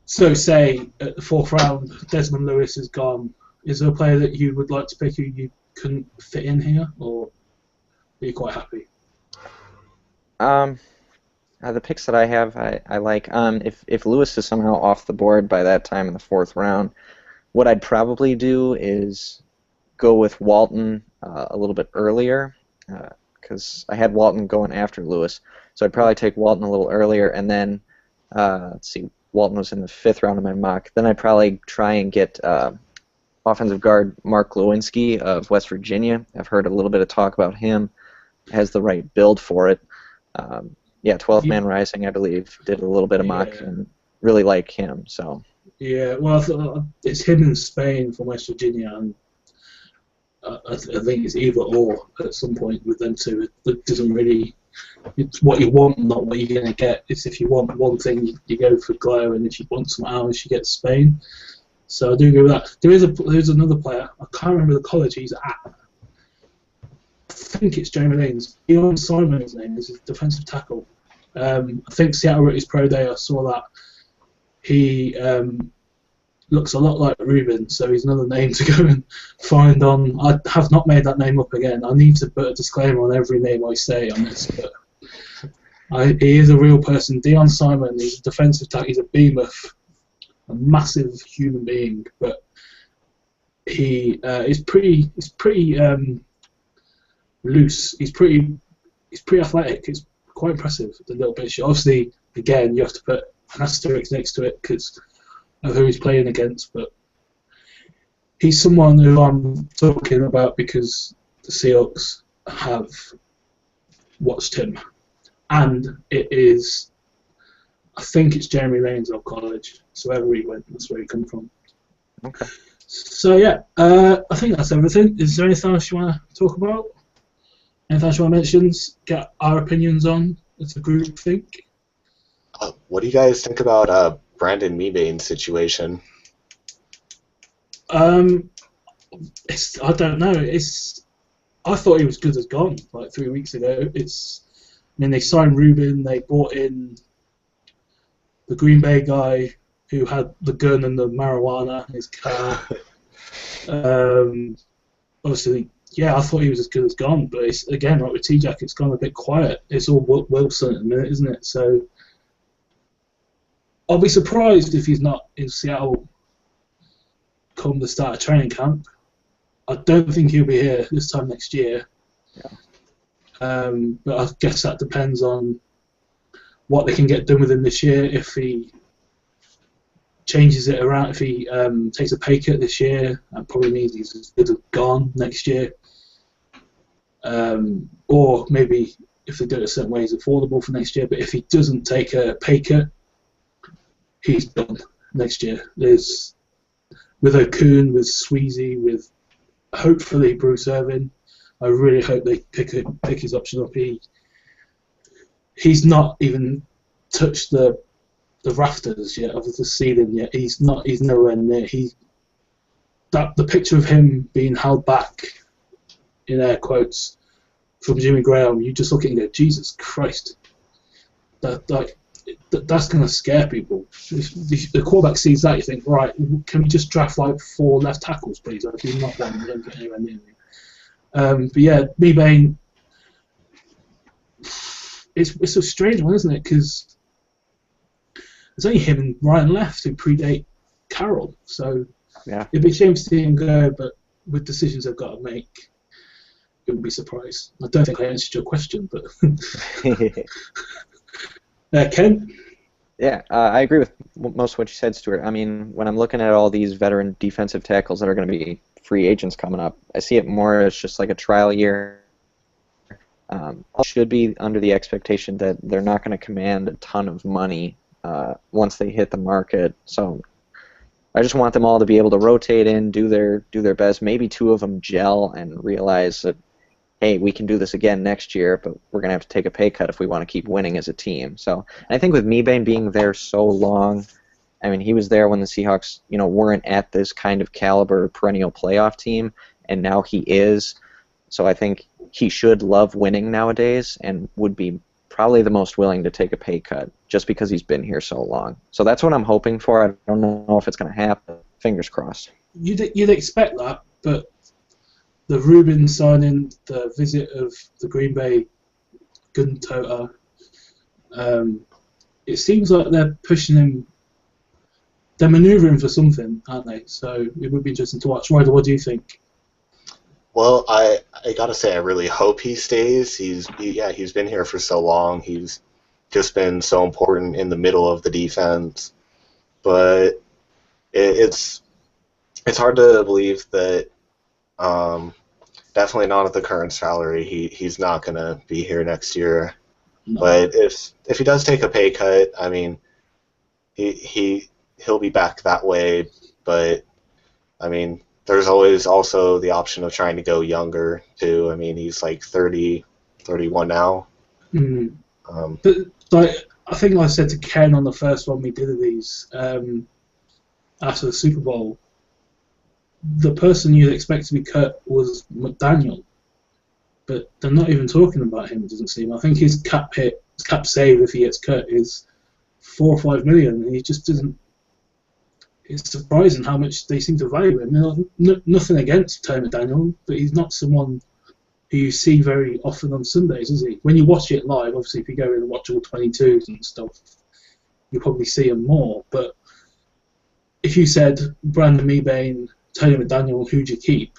Speaker 1: So, say at the 4th round, Desmond Lewis is gone. Is there a player that you would like to pick who you couldn't fit in here, or are you quite happy?
Speaker 2: The picks that I have, I like. If Lewis is somehow off the board by that time in the 4th round, what I'd probably do is go with Walton a little bit earlier, because I had Walton going after Lewis. So I'd probably take Walton a little earlier, and then, let's see, Walton was in the 5th round of my mock. Then I'd probably try and get offensive guard Mark Lewinsky of West Virginia. I've heard a little bit of talk about him. Has the right build for it. 12th Man Rising, I believe, did a little bit of mock and really like him. So. Yeah,
Speaker 1: well, it's him in Spain from West Virginia, and I think it's either or at some point with them two. It doesn't really. It's what you want, not what you're going to get. It's if you want one thing, you go for Glow, and if you want some hours, you get Spain. So I do agree with that. There's another player. I can't remember the college he's at. I think it's Jeremy Lane's. Dion Simon's name is his defensive tackle. I think Seattle wrote his pro day. I saw that. He looks a lot like Ruben, so he's another name to go and find on. I have not made that name up again. I need to put a disclaimer on every name I say on this, but he is a real person. Dion Simon, he's a defensive tackle. He's a behemoth, a massive human being, but he is pretty loose. He's pretty athletic. It's quite impressive. The little bit. Obviously, again, you have to put an asterisk next to it because of who he's playing against, but he's someone who I'm talking about because the Seahawks have watched him, and it is, I think it's Jeremy Lane's old college, so wherever he went, that's where he come from.
Speaker 2: Okay.
Speaker 1: So yeah, I think that's everything. Is there anything else you want to talk about? Anything else you want to mention? Get our opinions on as a group think?
Speaker 3: What do you guys think about Brandon Meebane's situation?
Speaker 1: I don't know. I thought he was good as gone like 3 weeks ago. They signed Ruben. They brought in the Green Bay guy who had the gun and the marijuana in his car. Obviously, yeah, I thought he was as good as gone. But it's, again, like with T-Jack, it's gone a bit quiet. It's all Wilson at the minute, isn't it? So I'll be surprised if he's not in Seattle come the start of training camp. I don't think he'll be here this time next year. Yeah. But I guess that depends on what they can get done with him this year. If he changes it around, if he takes a pay cut this year, that probably means he's as good as gone next year. Or maybe if they do it a certain way, he's affordable for next year. But if he doesn't take a pay cut, he's done next year. There's with Okun, with Sweezy, with hopefully Bruce Irvin. I really hope they pick his option up. He's not even touched the rafters yet of the ceiling yet. He's nowhere near. The picture of him being held back in air quotes from Jimmy Graham, you just look at it and go, Jesus Christ. That's going to scare people. If the quarterback sees that, you think, right, can we just draft like 4 left tackles, please? I do not want them to get anywhere near me. But yeah, Meebane, it's a strange one, isn't it? Because there's only him and Ryan left who predate Carroll. So
Speaker 2: Yeah.
Speaker 1: it'd be a shame to see him go, but with decisions they've got to make, it would be surprised. I don't think I answered your question, but Ken?
Speaker 2: Yeah, I agree with most of what you said, Stuart. I mean, when I'm looking at all these veteran defensive tackles that are going to be free agents coming up, I see it more as just like a trial year. Should be under the expectation that they're not going to command a ton of money once they hit the market. So I just want them all to be able to rotate in, do their best. Maybe two of them gel and realize that, hey, we can do this again next year, but we're going to have to take a pay cut if we want to keep winning as a team. So and I think with Mebane being there so long, I mean, he was there when the Seahawks, weren't at this kind of caliber perennial playoff team, and now he is. So I think he should love winning nowadays and would be probably the most willing to take a pay cut just because he's been here so long. So that's what I'm hoping for. I don't know if it's going to happen. Fingers crossed.
Speaker 1: You'd expect that, but the Rubin signing, the visit of the Green Bay gun toter, it seems like they're pushing him. They're manoeuvring for something, aren't they? So it would be interesting to watch. Ryder, what do you think?
Speaker 3: Well, I gotta say, I really hope he stays. He's been here for so long. He's just been so important in the middle of the defense. But it's hard to believe that. Definitely not at the current salary. He's not gonna be here next year. No. But if he does take a pay cut, I mean, he'll be back that way. But I mean, there's always also the option of trying to go younger, too. I mean, he's like 30, 31 now.
Speaker 1: Mm. But I think I said to Ken on the first one we did of these, after the Super Bowl, the person you'd expect to be cut was McDaniel. But they're not even talking about him, it doesn't seem. I think his cap save if he gets cut is $4 or $5 million, and he just doesn't. It's surprising how much they seem to value him. Nothing against Tony McDaniel, but he's not someone who you see very often on Sundays, is he? When you watch it live, obviously, if you go in and watch all 22s and stuff, you'll probably see him more. But if you said Brandon Mebane, Tony McDaniel, who'd you keep?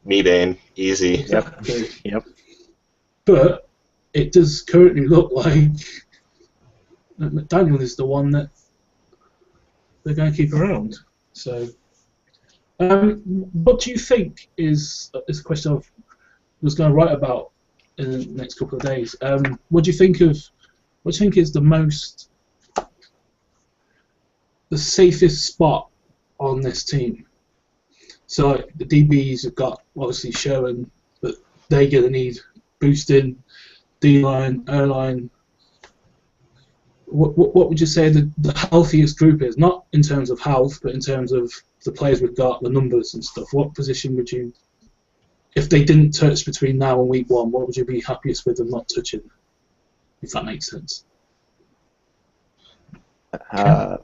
Speaker 3: Mebane, easy.
Speaker 2: Yep. Yep.
Speaker 1: But it does currently look like that McDaniel is the one that they're going to keep around. So, what do you think is a question I was going to write about in the next couple of days? What do you think is the safest spot on this team? So like, the DBs have got obviously Sherman, but they're going to need boosting. D-line, O-line. What would you say the healthiest group is? Not in terms of health, but in terms of the players we've got, the numbers and stuff. What position would you, if they didn't touch between now and week 1, what would you be happiest with them not touching? If that makes sense.
Speaker 2: I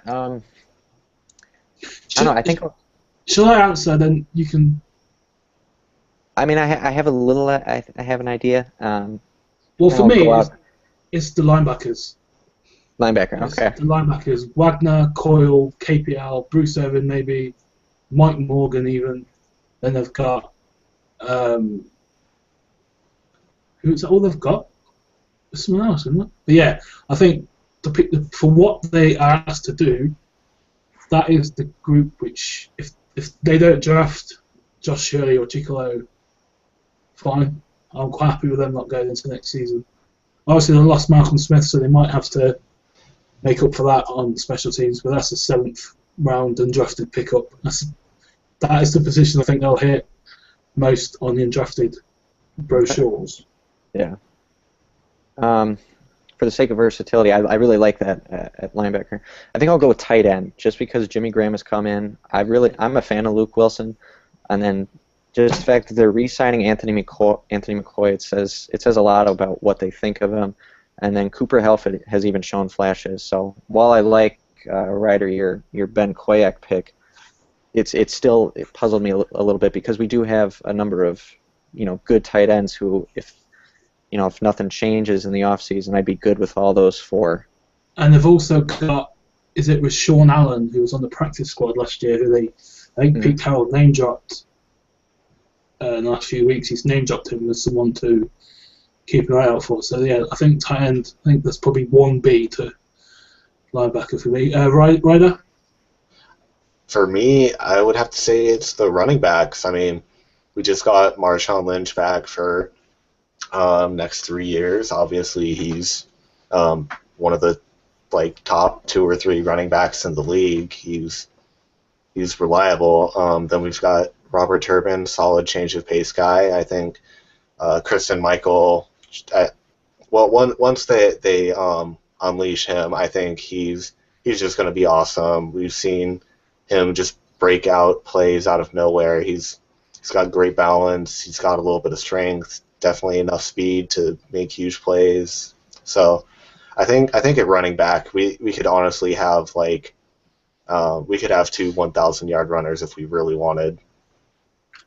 Speaker 2: don't know. I think.
Speaker 1: Shall I answer? Then you can.
Speaker 2: I mean, I have a little. I have an idea.
Speaker 1: Well, for me, it's the linebackers.
Speaker 2: Linebacker, okay.
Speaker 1: The linebackers: Wagner, Coyle, KPL, Bruce Irvin, maybe Mike Morgan, even. Then they've got. Who's all they've got? There's someone else, isn't it? But yeah, I think for what they are asked to do, that is the group which, if they don't draft Josh Shirley or Chicolo, fine. I'm quite happy with them not going into next season. Obviously, they lost Malcolm Smith, so they might have to make up for that on special teams, but that's a 7th round undrafted pickup. That is the position I think they'll hit most on the undrafted brochures.
Speaker 2: Yeah. For the sake of versatility, I really like that at linebacker. I think I'll go with tight end, just because Jimmy Graham has come in. I'm a fan of Luke Wilson, and then just the fact that they're re-signing Anthony McCoy, it says a lot about what they think of him. And then Cooper Helford has even shown flashes. So while I like Ryder, your Ben Koyak pick, it puzzled me a little bit because we do have a number of good tight ends who, if if nothing changes in the offseason, I'd be good with all those 4.
Speaker 1: And they've also got, it was Sean Allen, who was on the practice squad last year, who I think Pete Carroll name dropped in the last few weeks. He's name dropped him as someone to keep an eye out for. So yeah, I think tight end, I think there's probably 1B to linebacker for me. Ryder?
Speaker 3: For me, I would have to say it's the running backs. I mean, we just got Marshawn Lynch back for next 3 years. Obviously, he's one of the top 2 or 3 running backs in the league. He's reliable. Then we've got Robert Turbin, solid change of pace guy. I think Kristen Michael. Once they unleash him, I think he's just going to be awesome. We've seen him just break out plays out of nowhere. He's got great balance. He's got a little bit of strength. Definitely enough speed to make huge plays. So I think at running back we could honestly have we could have 2 1,000-yard runners if we really wanted.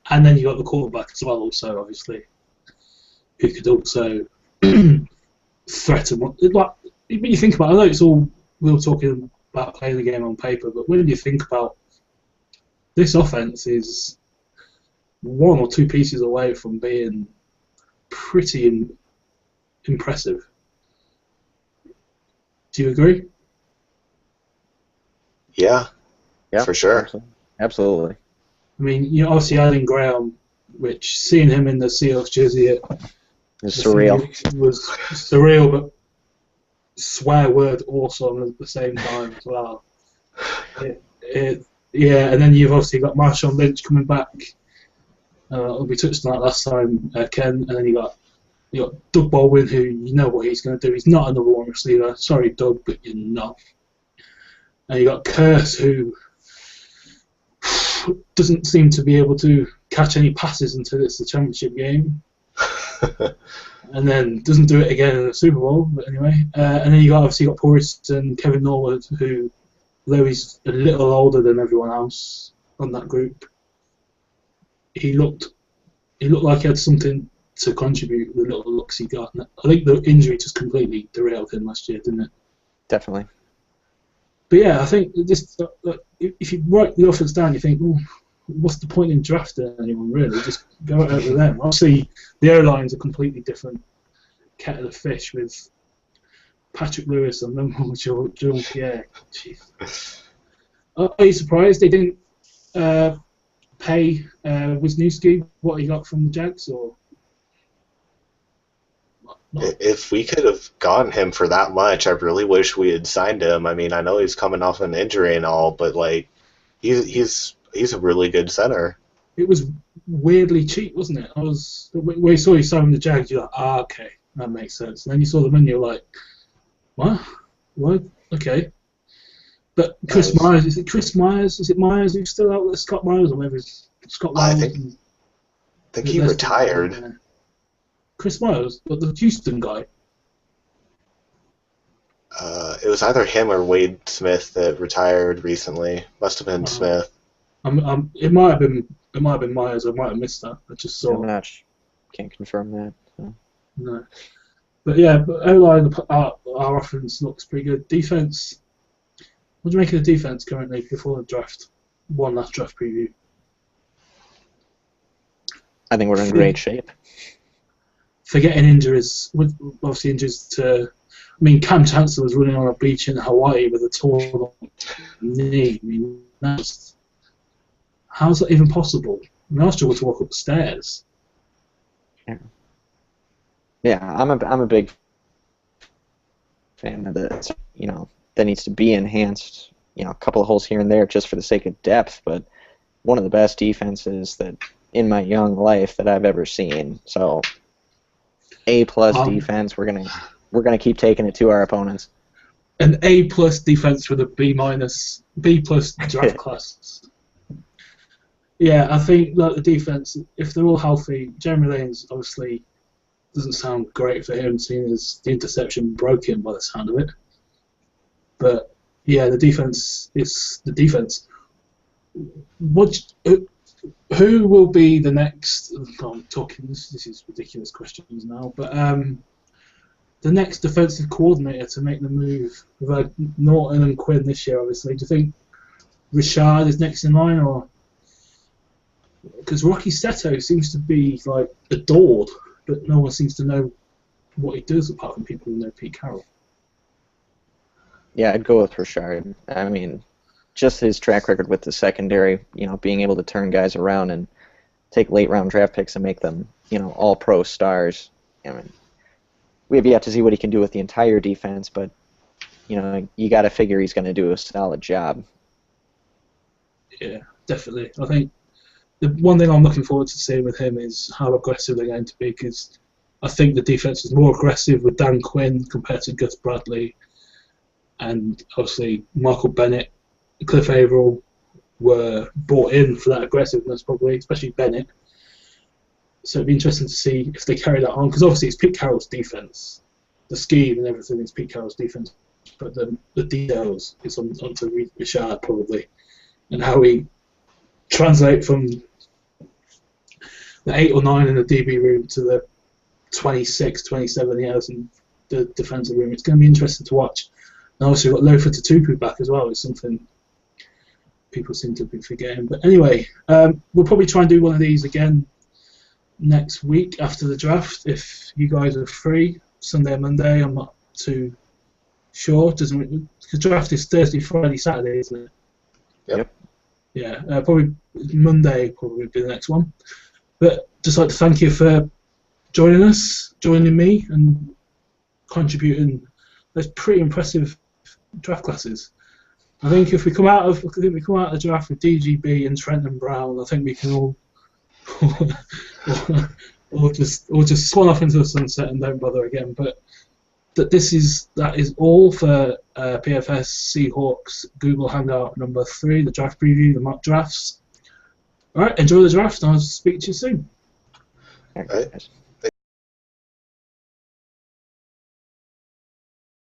Speaker 1: And then you got the quarterback as well, also obviously, who could also threaten. Like, when you think about it, I know it's all we were talking about playing the game on paper, but when you think about this offense is 1 or 2 pieces away from being pretty impressive. Do you agree?
Speaker 3: Yeah, for sure.
Speaker 2: Absolutely.
Speaker 1: I mean, obviously adding Graham, which seeing him in the Seahawks jersey
Speaker 2: It's surreal.
Speaker 1: Was surreal, but swear word awesome at the same time as well. Yeah, and then you've obviously got Marshawn Lynch coming back. We touched on that last time, Ken, and then you got Doug Baldwin, who you know what he's going to do. He's not a number 1 receiver. Sorry, Doug, but you're not. And you got Curse, who doesn't seem to be able to catch any passes until it's the championship game. And then doesn't do it again in the Super Bowl, but anyway. And then you obviously got Paul Richardson, Kevin Norwood, who, though he's a little older than everyone else on that group, he looked like he had something to contribute, the little looks he got. And I think the injury just completely derailed him last year, didn't it?
Speaker 2: Definitely.
Speaker 1: But yeah, I think just if you write the offense down, you think, what's the point in drafting anyone really? Just go out with them. Obviously, the O-line's a completely different kettle of fish with Patrick Lewis and then Joel Pierre. Jeez. Are you surprised they didn't pay Wisniewski what he got from the Jags? Or
Speaker 3: if we could have gotten him for that much, I really wish we had signed him. I mean, I know he's coming off an injury and all, but he's a really good center.
Speaker 1: It was weirdly cheap, wasn't it? When you saw he signed the Jags, you're like, okay, that makes sense. And then you saw the menu, you're like, what? Okay. But Chris Myers, is it Chris Myers? Is it Myers who's still out there? Scott Myers or whatever? Scott Myers?
Speaker 3: I think he retired.
Speaker 1: Chris Myers, but the Houston guy.
Speaker 3: It was either him or Wade Smith that retired recently. Must have been Smith.
Speaker 1: It might have been Myers. I might have missed that. I just saw.
Speaker 2: Can't confirm that. So.
Speaker 1: No. But yeah, O-line, our offense looks pretty good. Defense. What do you make of the defense currently before the draft? One last draft preview.
Speaker 2: I think we're in great shape.
Speaker 1: Forgetting injuries, obviously injuries to. I mean, Cam Chancellor was running on a beach in Hawaii with a torn knee. I mean, how's that even possible? I mean, I struggle to walk up the stairs.
Speaker 2: Yeah, I'm a big fan of this. That needs to be enhanced. A couple of holes here and there just for the sake of depth, but one of the best defenses that in my young life that I've ever seen. So, A+ defense. We're gonna keep taking it to our opponents.
Speaker 1: An A+ defense with a B+ draft class. Yeah, I think that the defense, if they're all healthy, Jeremy Lane's obviously doesn't sound great for him, seeing as the interception broke him by the sound of it. But yeah, the defense is the defense. who will be the next? I'm talking. This is ridiculous questions now, but the next defensive coordinator to make the move. We've had Norton and Quinn this year, obviously. Do you think Richard is next in line, or because Rocky Seto seems to be like adored, but no one seems to know what he does apart from people who know Pete Carroll?
Speaker 2: Yeah, I'd go with Richard. I mean, just his track record with the secondary, being able to turn guys around and take late round draft picks and make them, all pro stars. I mean, we have yet to see what he can do with the entire defense, but you got to figure he's going to do a solid job.
Speaker 1: Yeah, definitely. I think the one thing I'm looking forward to seeing with him is how aggressive they're going to be, because I think the defense was more aggressive with Dan Quinn compared to Gus Bradley, and obviously Michael Bennett, Cliff Averill were brought in for that aggressiveness, probably, especially Bennett. So it'd be interesting to see if they carry that on, because obviously it's Pete Carroll's defense, the scheme and everything is Pete Carroll's defense, but the details is onto Richard probably, and how we translate from the 8 or 9 in the DB room to the 26, 27 he has in the defensive room. It's going to be interesting to watch. And obviously we've got Lofa Tatupu back as well. It's something people seem to be forgetting. But anyway, we'll probably try and do one of these again next week after the draft if you guys are free. Sunday or Monday, I'm not too sure. The draft is Thursday, Friday, Saturday, isn't it?
Speaker 3: Yep.
Speaker 1: Yeah, probably Monday probably be the next one. But just like to thank you for joining me and contributing those pretty impressive draft classes. I think if we come out of the draft with DGB and Trenton Brown, I think we can all or just swan off into the sunset and don't bother again. But that is all for PFS Seahawks Google Hangout number 3, the draft preview, the mock drafts. All right, enjoy the draft, and I'll speak to you soon.
Speaker 3: All right.